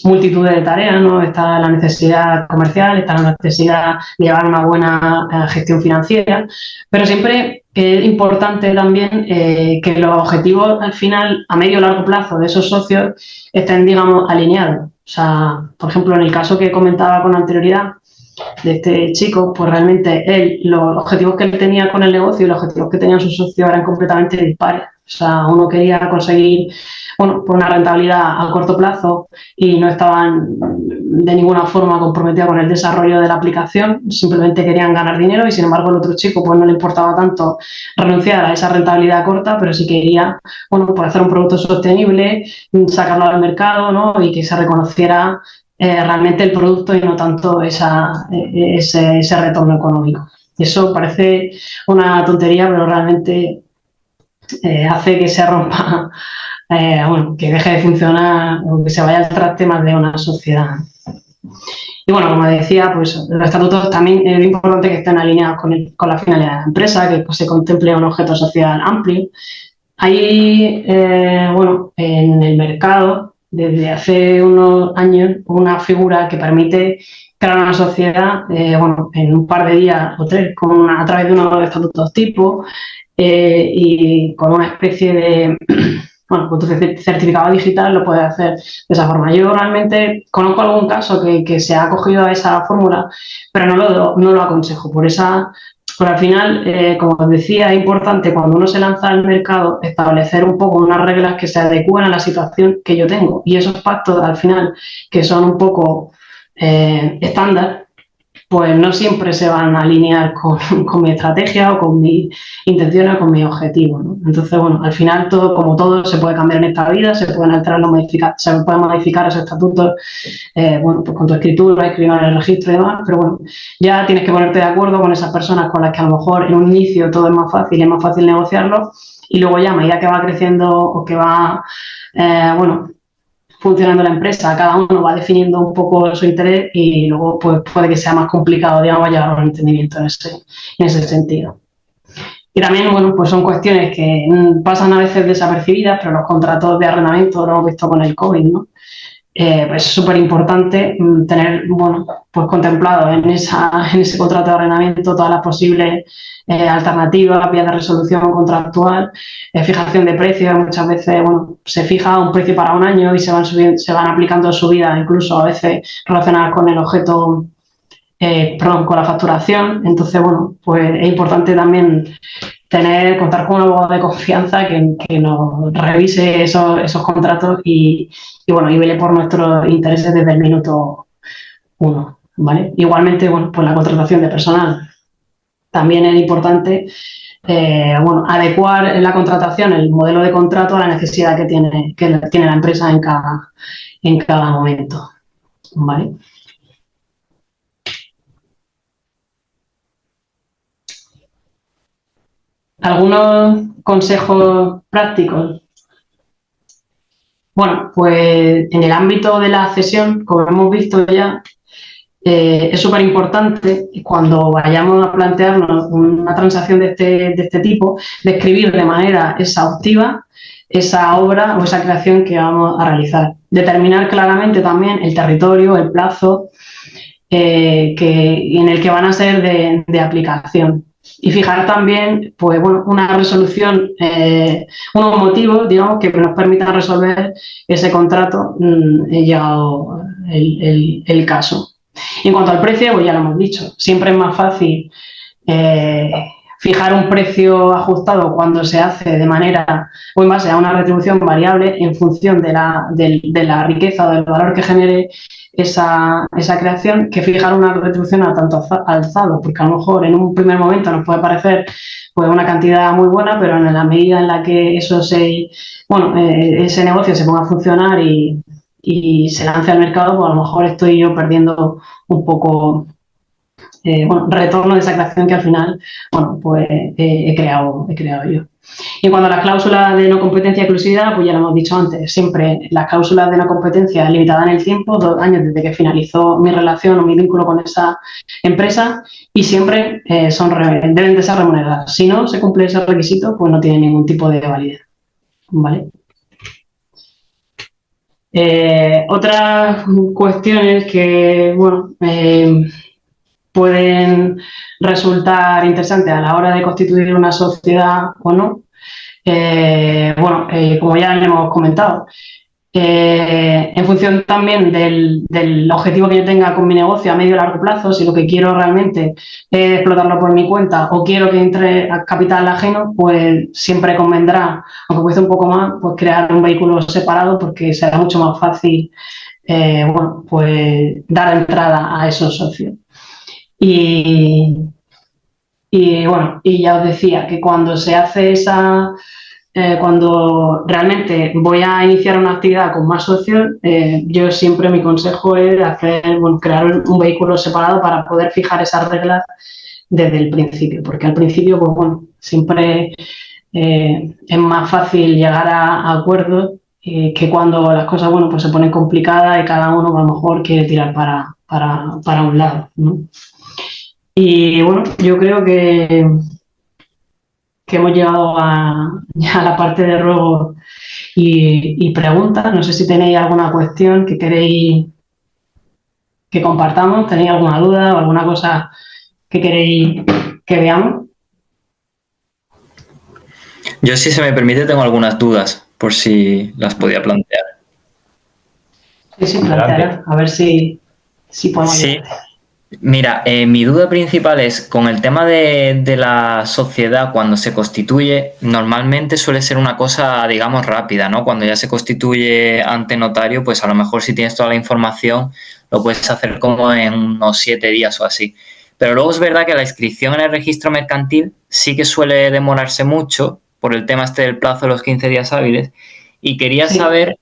multitud de tareas, ¿no? Está la necesidad comercial, está la necesidad de llevar una buena gestión financiera, pero siempre es importante también que los objetivos al final, a medio o largo plazo de esos socios estén, digamos, alineados. O sea, por ejemplo, en el caso que comentaba con anterioridad de este chico, pues realmente los objetivos que él tenía con el negocio y los objetivos que tenían sus socios eran completamente dispares. O sea, uno quería conseguir una rentabilidad a corto plazo y no estaban de ninguna forma comprometidos con el desarrollo de la aplicación, simplemente querían ganar dinero y sin embargo el otro chico pues no le importaba tanto renunciar a esa rentabilidad corta, pero sí quería pues hacer un producto sostenible, sacarlo al mercado, ¿no? Y que se reconociera realmente el producto y no tanto ese retorno económico. Eso parece una tontería, pero realmente hace que se rompa, que deje de funcionar o que se vaya al traste más de una sociedad. Y bueno, como decía, pues los estatutos también es importante que estén alineados con la finalidad de la empresa, que se contemple un objeto social amplio. Hay, bueno, en el mercado, desde hace unos años, una figura que permite crear una sociedad, bueno, en un par de días o tres, a través de unos estatutos tipo y con una especie de, bueno, con tu certificado digital lo puedes hacer de esa forma. Yo realmente conozco algún caso que se ha acogido a esa fórmula, pero no lo aconsejo. Por al final, como os decía, es importante cuando uno se lanza al mercado establecer un poco unas reglas que se adecúen a la situación que yo tengo. Y esos pactos, al final, que son un poco estándar, pues no siempre se van a alinear con mi estrategia o con mis intenciones o con mis objetivos, ¿no? Entonces, bueno, al final como todo se puede cambiar en esta vida, se pueden se pueden modificar esos estatutos, bueno, pues con tu escritura, escribir en el registro y demás, pero bueno, ya tienes que ponerte de acuerdo con esas personas con las que a lo mejor en un inicio todo es más fácil negociarlo, y luego ya a medida que va creciendo o que va, bueno, funcionando la empresa, cada uno va definiendo un poco su interés y luego pues puede que sea más complicado, digamos, llegar a un entendimiento en ese sentido. Y también, bueno, pues son cuestiones que pasan a veces desapercibidas, pero los contratos de arrendamiento lo hemos visto con el COVID, ¿no? Pues es súper importante tener, bueno, pues contemplado en ese contrato de arrendamiento todas las posibles alternativas, vías de resolución contractual, fijación de precios. Muchas veces, bueno, se fija un precio para un año y se van aplicando subidas, incluso a veces relacionadas con el objeto, perdón, con la facturación. Entonces, bueno, pues es importante también contar con un abogado de confianza que nos revise esos contratos y bueno, y vele por nuestros intereses desde el minuto 1, ¿vale? Igualmente, bueno, pues la contratación de personal también es importante, bueno, adecuar en la contratación el modelo de contrato a la necesidad que tiene la empresa en cada momento, ¿vale? Algunos consejos prácticos. Bueno, pues en el ámbito de la cesión, como hemos visto ya, es súper importante cuando vayamos a plantearnos una transacción de este tipo, describir de manera exhaustiva esa obra o esa creación que vamos a realizar. Determinar claramente también el territorio, el plazo en el que van a ser de aplicación. Y fijar también, pues, bueno, una resolución, unos motivos, digamos, que nos permitan resolver ese contrato llegado el caso. Y en cuanto al precio, pues ya lo hemos dicho, siempre es más fácil fijar un precio ajustado cuando se hace de manera o en base a una retribución variable en función de la riqueza o del valor que genere esa creación, que fijar una retribución a tanto alzado, porque a lo mejor en un primer momento nos puede parecer pues una cantidad muy buena, pero en la medida en la que ese negocio se ponga a funcionar y se lance al mercado, pues a lo mejor estoy yo perdiendo un poco retorno de esa creación que al final, bueno, pues he creado yo. Y en cuanto a las cláusulas de no competencia y exclusividad, pues ya lo hemos dicho antes, siempre las cláusulas de no competencia limitadas en el tiempo, 2 años desde que finalizó mi relación o mi vínculo con esa empresa, y siempre deben de ser remuneradas. Si no se cumple ese requisito, pues no tiene ningún tipo de validez, ¿vale? Otras cuestiones que, bueno, pueden resultar interesantes a la hora de constituir una sociedad o no. Como ya hemos comentado, en función también del objetivo que yo tenga con mi negocio a medio y largo plazo, si lo que quiero realmente es explotarlo por mi cuenta o quiero que entre a capital ajeno, pues siempre convendrá, aunque cueste un poco más, pues crear un vehículo separado, porque será mucho más fácil pues dar entrada a esos socios. Y bueno, y ya os decía que cuando se hace cuando realmente voy a iniciar una actividad con más socios, yo siempre mi consejo es crear un vehículo separado para poder fijar esas reglas desde el principio, porque al principio, pues bueno, siempre es más fácil llegar a acuerdos que cuando las cosas, bueno, pues se ponen complicadas y cada uno a lo mejor quiere tirar para para un lado, ¿no? Y bueno, yo creo que hemos llegado ya a la parte de ruegos y preguntas. No sé si tenéis alguna cuestión que queréis que compartamos, tenéis alguna duda o alguna cosa que queréis que veamos. Yo, si se me permite, tengo algunas dudas, por si las podía plantear. Sí, plantear, a ver si podemos Sí. ayudarte. Mira, mi duda principal es con el tema de la sociedad cuando se constituye, normalmente suele ser una cosa, digamos, rápida, ¿no? Cuando ya se constituye ante notario, pues a lo mejor si tienes toda la información lo puedes hacer como en unos 7 días o así. Pero luego es verdad que la inscripción en el registro mercantil sí que suele demorarse mucho por el tema este del plazo de los 15 días hábiles y quería Sí. saber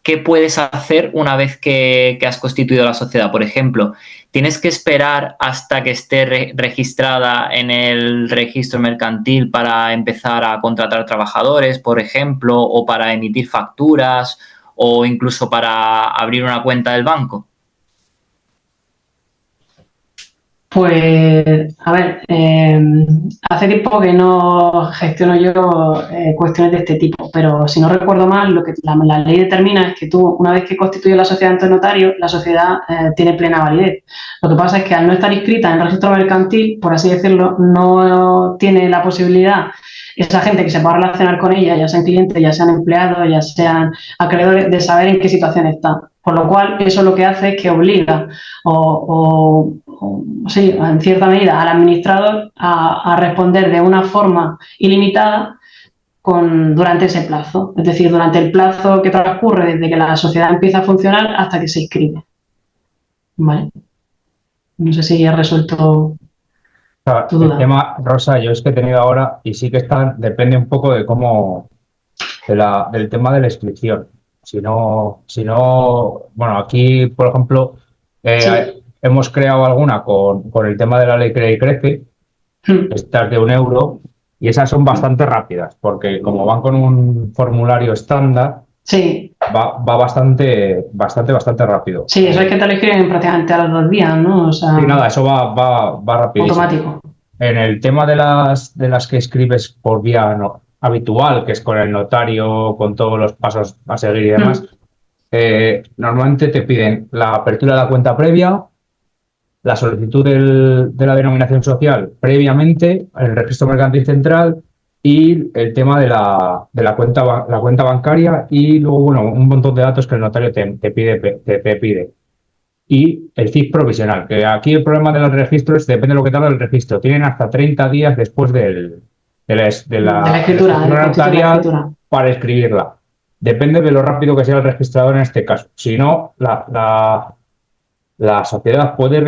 qué puedes hacer una vez que has constituido la sociedad. Por ejemplo, ¿tienes que esperar hasta que esté registrada en el registro mercantil para empezar a contratar trabajadores, por ejemplo, o para emitir facturas o incluso para abrir una cuenta del banco? Pues, a ver, hace tiempo que no gestiono yo cuestiones de este tipo, pero si no recuerdo mal, lo que la ley determina es que tú, una vez que constituyes la sociedad ante notario, la sociedad tiene plena validez. Lo que pasa es que al no estar inscrita en el registro mercantil, por así decirlo, no tiene la posibilidad esa gente que se pueda relacionar con ella, ya sean clientes, ya sean empleados, ya sean acreedores, de saber en qué situación está. Por lo cual, eso lo que hace es que obliga sí, en cierta medida al administrador a responder de una forma ilimitada durante ese plazo. Es decir, durante el plazo que transcurre desde que la sociedad empieza a funcionar hasta que se inscribe. ¿Vale? No sé si he resuelto tu duda. El tema, Rosa, yo es que he tenido ahora, y sí que depende un poco de cómo, del tema de la inscripción. Si no, bueno, aquí, por ejemplo, Sí. hemos creado alguna con el tema de la ley Crea y Crece, estas de €1, y esas son bastante rápidas, porque como van con un formulario estándar, Sí. va bastante rápido. Sí, eso es que te lo escriben prácticamente a los 2 días, ¿no? O sea, Sí, nada, eso va rapidísimo. automático. En el tema de las que escribes por vía habitual, que es con el notario, con todos los pasos a seguir y demás, normalmente te piden la apertura de la cuenta previa, la solicitud de la denominación social previamente, el registro mercantil central y el tema de la cuenta bancaria y luego, bueno, un montón de datos que el notario te pide. Y el CIF provisional, que aquí el problema de los registros depende de lo que tarda el registro. Tienen hasta 30 días después de la escritura, notarial para escribirla. Depende de lo rápido que sea el registrador en este caso. Si no, la sociedad puede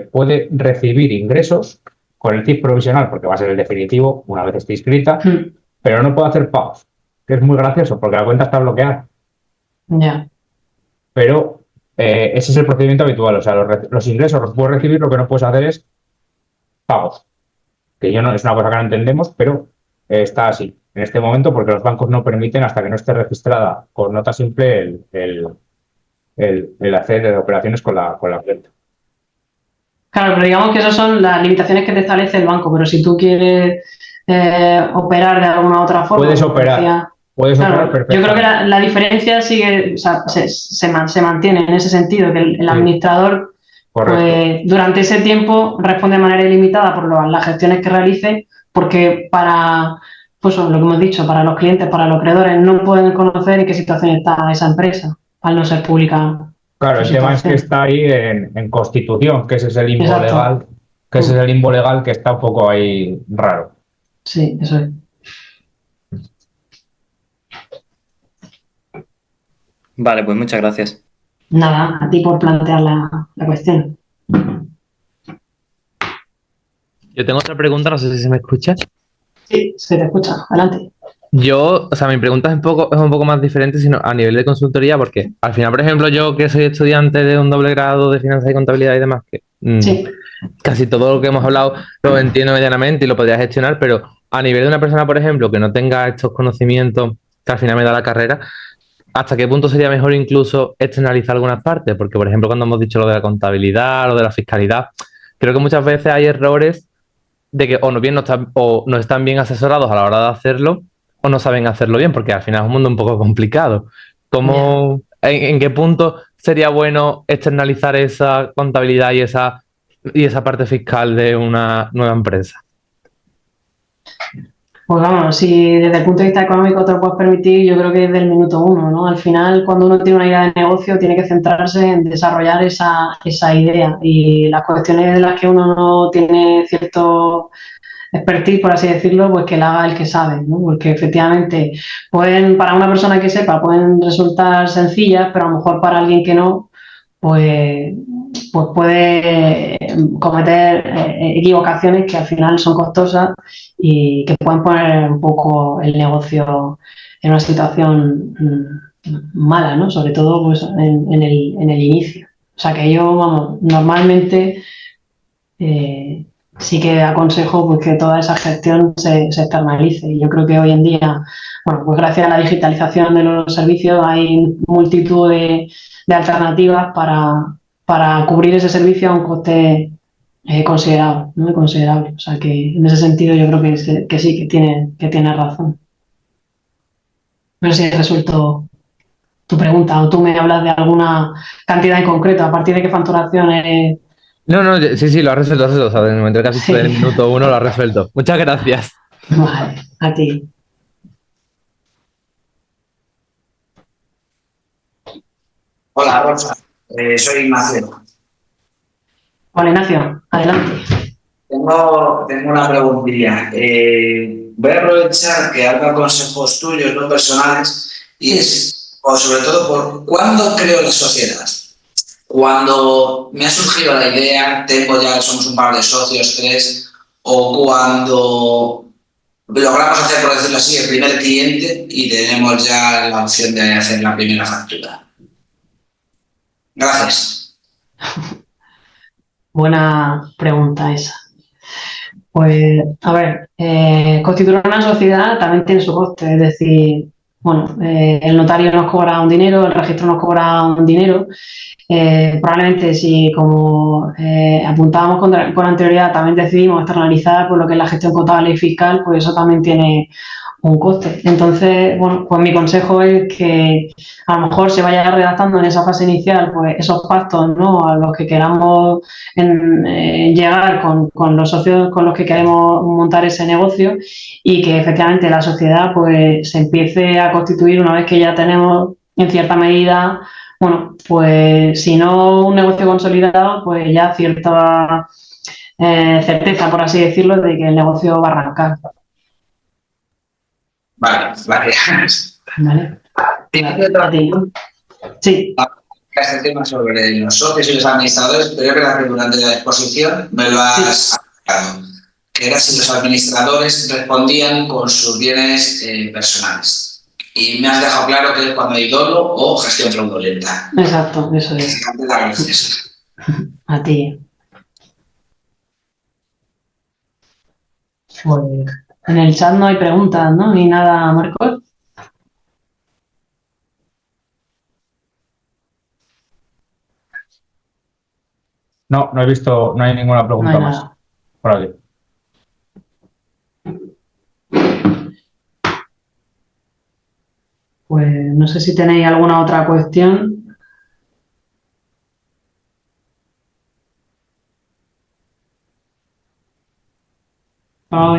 puede recibir ingresos con el CIF provisional, porque va a ser el definitivo una vez esté inscrita, pero no puede hacer pagos, que es muy gracioso, porque la cuenta está bloqueada. Ya. Pero ese es el procedimiento habitual. O sea, los ingresos los puedes recibir, lo que no puedes hacer es pagos. Que es una cosa que no entendemos, pero está así en este momento porque los bancos no permiten hasta que no esté registrada con nota simple el hacer operaciones con la cuenta. Claro, pero digamos que esas son las limitaciones que te establece el banco, pero si tú quieres operar de alguna otra forma... Puedes operar. Puedes operar perfectamente. Yo creo que la diferencia sigue, o sea, se mantiene en ese sentido, que el administrador pues, durante ese tiempo responde de manera ilimitada por las gestiones que realice, porque pues lo que hemos dicho, para los clientes, para los acreedores, no pueden conocer en qué situación está esa empresa, al no ser pública. Claro, el tema es que está ahí en Constitución, que ese es el limbo Exacto. legal, que ese es el limbo legal que está un poco ahí raro. Sí, eso es. Vale, pues muchas gracias. Nada, a ti por plantear la cuestión. Yo tengo otra pregunta, no sé si se me escucha. Sí, se te escucha. Adelante. Yo, o sea, mi pregunta es un poco más diferente, sino a nivel de consultoría, porque al final, por ejemplo, yo que soy estudiante de un doble grado de finanzas y contabilidad y demás, que Sí. casi todo lo que hemos hablado lo entiendo medianamente y lo podría gestionar, pero a nivel de una persona, por ejemplo, que no tenga estos conocimientos que al final me da la carrera, ¿hasta qué punto sería mejor incluso externalizar algunas partes? Porque, por ejemplo, cuando hemos dicho lo de la contabilidad, lo de la fiscalidad, creo que muchas veces hay errores de que o no están bien asesorados a la hora de hacerlo o no saben hacerlo bien, porque al final es un mundo un poco complicado. ¿En qué punto sería bueno externalizar esa contabilidad y esa parte fiscal de una nueva empresa? Pues vamos, si desde el punto de vista económico te lo puedes permitir, yo creo que desde el minuto uno, ¿no? Al final, cuando uno tiene una idea de negocio, tiene que centrarse en desarrollar esa idea. Y las cuestiones de las que uno no tiene cierto expertise, por así decirlo, pues que la haga el que sabe, ¿no? Porque efectivamente para una persona que sepa, pueden resultar sencillas, pero a lo mejor para alguien que no, pues puede cometer equivocaciones que al final son costosas y que pueden poner un poco el negocio en una situación mala, ¿no? Sobre todo pues, en el inicio. O sea que yo, vamos, normalmente sí que aconsejo pues, que toda esa gestión se externalice. Y yo creo que hoy en día, bueno, pues gracias a la digitalización de los servicios hay multitud de alternativas para cubrir ese servicio a un coste considerable, ¿no? Considerable. O sea que en ese sentido yo creo que sí, que tiene razón. No sé si he resuelto tu pregunta o tú me hablas de alguna cantidad en concreto, a partir de qué facturación eres. No, sí, lo has resuelto. O sea, en el momento que has dicho del minuto 1 lo has resuelto. Muchas gracias. Vale, a ti. Hola, Rosa. Soy Ignacio. Hola, Ignacio. Adelante. Tengo una preguntilla. Voy a aprovechar que hago consejos tuyos, no personales, y es, o sobre todo, por cuándo creo la sociedad. Cuando me ha surgido la idea, somos un par de socios, 3, o cuando logramos hacer, por decirlo así, el primer cliente y tenemos ya la opción de hacer la primera factura. Gracias. Buena pregunta esa. Pues, a ver, constituir una sociedad también tiene su coste, es decir, bueno, el notario nos cobra un dinero, el registro nos cobra un dinero. Probablemente si, como apuntábamos con anterioridad, también decidimos externalizar por lo que es la gestión contable y fiscal, pues eso también tiene un coste. Entonces, bueno, pues mi consejo es que a lo mejor se vaya redactando en esa fase inicial pues esos pactos, ¿no? A los que queramos llegar con los socios con los que queremos montar ese negocio y que efectivamente la sociedad pues se empiece a constituir una vez que ya tenemos en cierta medida, bueno, pues si no un negocio consolidado, pues ya cierta certeza, por así decirlo, de que el negocio va a arrancar. Vale, gracias. Vale. ¿Tienes otra pregunta? Sí. Este tema sobre los socios y los administradores, pero yo creo que durante la exposición me lo has aclarado, que era si los administradores respondían con sus bienes personales. Y me has dejado claro que es cuando hay dolo o gestión fraudulenta. Exacto, eso es. Gracias. A ti. Pues en el chat no hay preguntas, ¿no? Ni nada, Marcos. No he visto, no hay ninguna pregunta No hay más nada. por aquí. Pues no sé si tenéis alguna otra cuestión.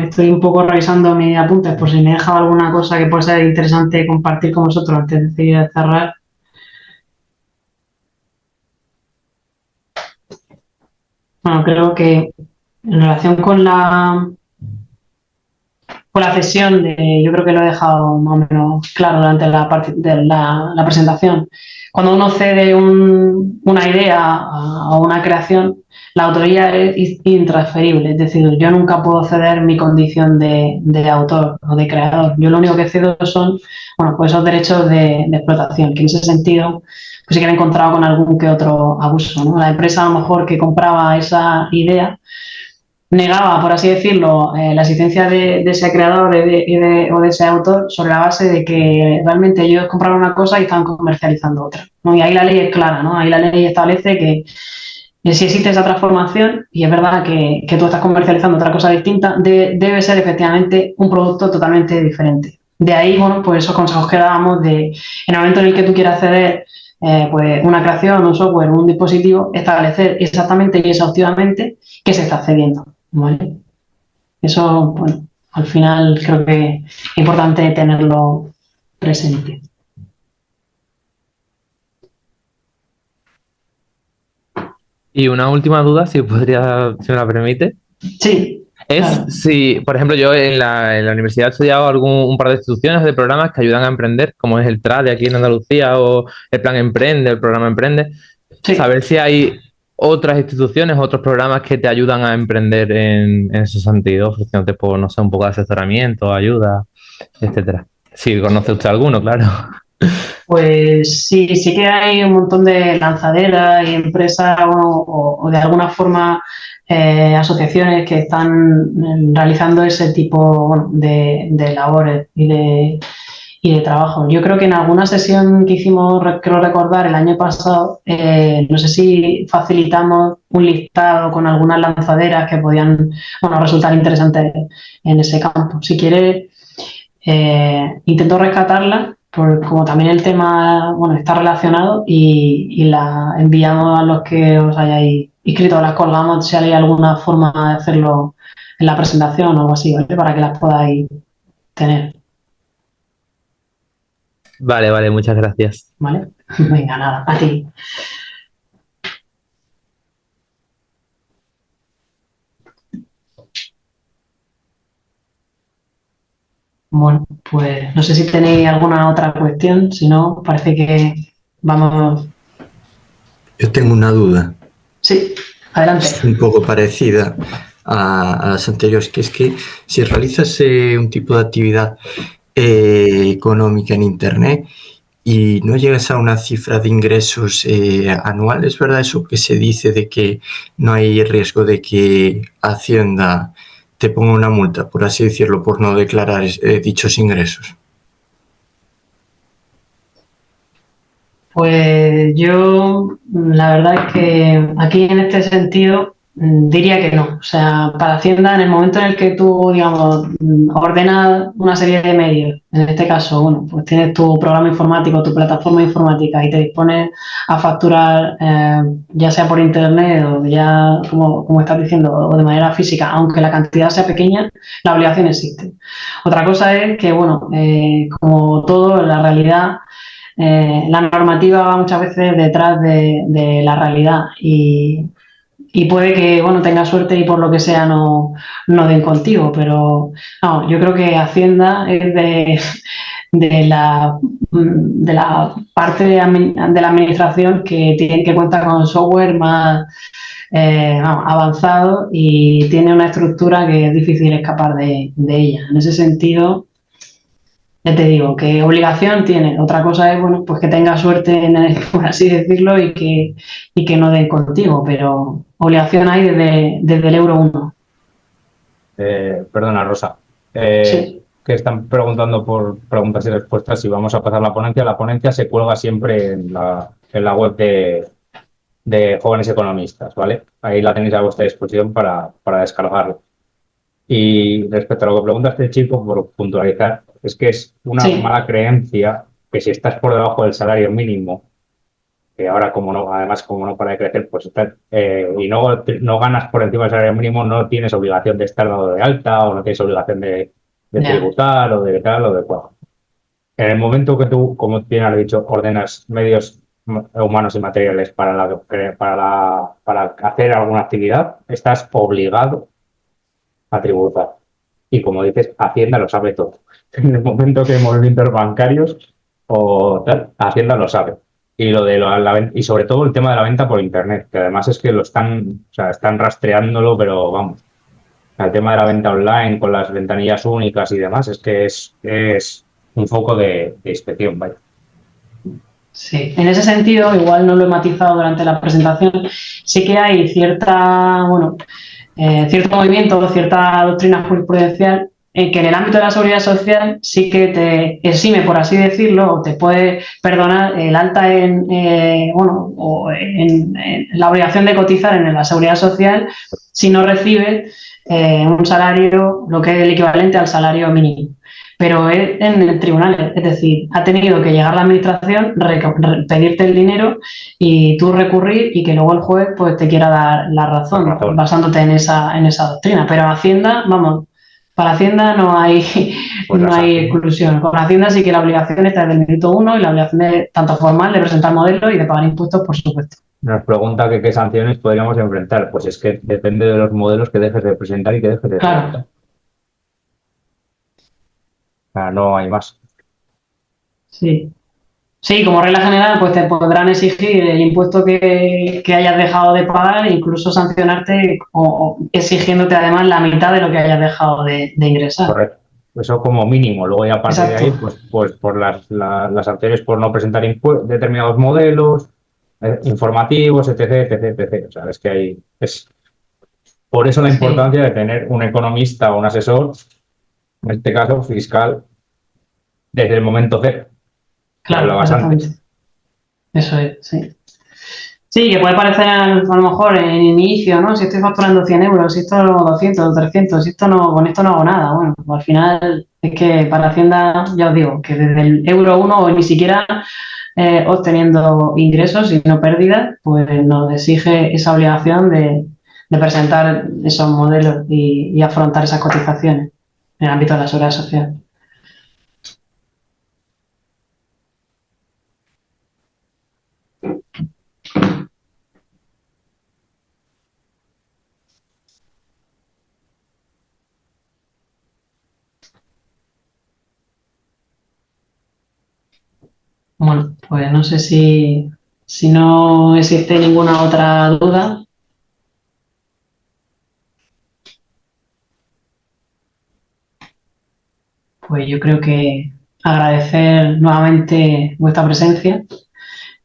Estoy un poco revisando mis apuntes por si me he dejado alguna cosa que pueda ser interesante compartir con vosotros antes de decidir cerrar. Bueno, creo que en relación con la cesión, yo creo que lo he dejado más o menos claro durante la presentación. Cuando uno cede una idea o una creación, la autoría es intransferible. Es decir, yo nunca puedo ceder mi condición de autor o de creador. Yo lo único que cedo son pues esos derechos de explotación, que en ese sentido pues sí que me he encontrado con algún que otro abuso, ¿no? La empresa a lo mejor que compraba esa idea negaba, por así decirlo, la existencia de ese creador o de ese autor sobre la base de que realmente ellos compraron una cosa y estaban comercializando otra, ¿no? Y ahí la ley es clara, ¿no? Ahí la ley establece que si existe esa transformación y es verdad que tú estás comercializando otra cosa distinta, debe ser efectivamente un producto totalmente diferente. De ahí, bueno, pues esos consejos que dábamos de, en el momento en el que tú quieras acceder pues una creación, un software, un dispositivo, establecer exactamente y exhaustivamente qué se está accediendo, ¿vale? Eso, bueno, al final creo que es importante tenerlo presente. Y una última duda, si podría, si me la permite. Sí. Es Claro. si, por ejemplo, yo en la universidad he estudiado un par de instituciones de programas que ayudan a emprender, como es el TRADE aquí en Andalucía o el Plan Emprende, el programa Emprende. Sí. Saber si hay otras instituciones, otros programas que te ayudan a emprender en ese sentido, ofreciéndote, pues, no sé, un poco de asesoramiento, ayuda, etcétera. Si conoce usted alguno, claro. Pues sí, sí que hay un montón de lanzaderas y empresas o de alguna forma asociaciones que están realizando ese tipo, bueno, de labores y de trabajo. Yo creo que en alguna sesión que hicimos, creo recordar, el año pasado, no sé si facilitamos un listado con algunas lanzaderas que podían, bueno, resultar interesantes en ese campo. Si quiere, intento rescatarla, como también el tema, bueno, está relacionado y la enviamos a los que os hayáis inscrito, las colgamos si hay alguna forma de hacerlo en la presentación o algo así, ¿vale? Para que las podáis tener, Vale, vale, muchas gracias. ¿vale? Venga, nada, a ti. Bueno, pues no sé si tenéis alguna otra cuestión, si no, parece que vamos. Yo tengo una duda. Sí, adelante. Es un poco parecida a las anteriores, que es que si realizas un tipo de actividad económica en Internet y no llegas a una cifra de ingresos anuales, ¿verdad? Eso que se dice de que no hay riesgo de que Hacienda te ponga una multa, por así decirlo, por no declarar dichos ingresos. Pues yo, la verdad es que aquí en este sentido diría que no. O sea, para Hacienda, en el momento en el que tú, digamos, ordenas una serie de medios, en este caso, bueno, pues tienes tu programa informático, tu plataforma informática y te dispones a facturar, ya sea por internet o ya, como estás diciendo, o de manera física, aunque la cantidad sea pequeña, la obligación existe. Otra cosa es que, bueno, como todo, en la realidad, la normativa va muchas veces detrás de la realidad y puede que, bueno, tengas suerte y por lo que sea no den contigo, pero no, yo creo que Hacienda es de la parte de la administración que cuenta con software más avanzado y tiene una estructura que es difícil escapar de ella. En ese sentido, ya te digo, que obligación tiene. Otra cosa es, bueno, pues que tenga suerte, por así decirlo, y que no den contigo, pero obligación hay desde el euro 1. Perdona, Rosa. Sí. Que están preguntando por preguntas y respuestas si vamos a pasar la ponencia. La ponencia se cuelga siempre en la web de Jóvenes Economistas, ¿vale? Ahí la tenéis a vuestra disposición para descargarlo. Y respecto a lo que pregunta este chico, por puntualizar, es que es una mala creencia que si estás por debajo del salario mínimo, que ahora como no para de crecer, pues y no ganas por encima del salario mínimo, no tienes obligación de estar dado de alta o no tienes obligación de tributar o de tal o de cual. En el momento que tú, como bien has dicho, ordenas medios humanos y materiales para hacer alguna actividad, estás obligado a tributar. Y como dices, Hacienda lo sabe todo. En el momento que hay movimientos bancarios o tal, Hacienda lo sabe. Y lo de y sobre todo el tema de la venta por internet, que además es que están rastreándolo, pero vamos. El tema de la venta online con las ventanillas únicas y demás, es que es un foco de inspección, vaya. Sí, en ese sentido, igual no lo he matizado durante la presentación, sí que hay cierta, bueno, cierto movimiento, cierta doctrina jurisprudencial, que en el ámbito de la seguridad social sí que te exime, por así decirlo, o te puede perdonar el alta en la obligación de cotizar en la seguridad social si no recibes un salario, lo que es el equivalente al salario mínimo. Pero es en el tribunal, es decir, ha tenido que llegar la administración, pedirte el dinero y tú recurrir y que luego el juez pues te quiera dar la razón, basándote en esa doctrina. Pero Hacienda, vamos, para Hacienda no hay, Pues no hay exclusión. Con Hacienda sí que la obligación está desde el minuto 1 y la obligación de, tanto formal de presentar modelos y de pagar impuestos, por supuesto. Nos pregunta que qué sanciones podríamos enfrentar. Pues es que depende de los modelos que dejes de presentar y que dejes de presentar. Claro. O sea, no hay más. Sí. Sí, como regla general, pues te podrán exigir el impuesto que hayas dejado de pagar e incluso sancionarte o exigiéndote además la mitad de lo que hayas dejado de ingresar. Correcto. Eso como mínimo. Luego ya a partir Exacto. de ahí, pues por las sanciones por no presentar determinados modelos, informativos, etc, etc, etc. O sea, es que hay... Por eso la importancia de tener un economista o un asesor, en este caso fiscal, desde el momento cero. Claro, Hablabas exactamente. antes. Eso es, sí. Sí, que puede parecer a lo mejor en inicio, ¿no? Si estoy facturando 100 euros, si esto 200, 300, si esto no, con esto no hago nada. Bueno, pues al final es que para Hacienda, ya os digo, que desde el euro 1 o ni siquiera obteniendo ingresos, sino pérdidas, pues nos exige esa obligación de presentar esos modelos y afrontar esas cotizaciones en el ámbito de la seguridad social. Bueno, pues no sé si no existe ninguna otra duda. Pues yo creo que agradecer nuevamente vuestra presencia.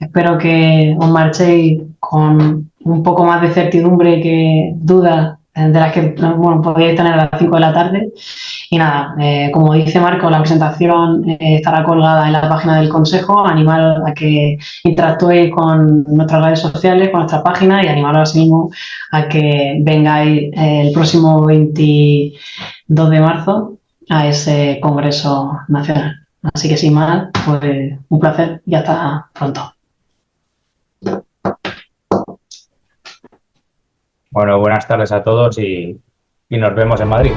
Espero que os marchéis con un poco más de certidumbre que dudas de las que podéis tener a las 5 de la tarde. Y nada, como dice Marco, la presentación estará colgada en la página del Consejo. Animaros a que interactuéis con nuestras redes sociales, con nuestra página y animaros asimismo a que vengáis el próximo 22 de marzo a ese Congreso Nacional. Así que sin más, pues un placer y hasta pronto. Bueno, buenas tardes a todos y nos vemos en Madrid.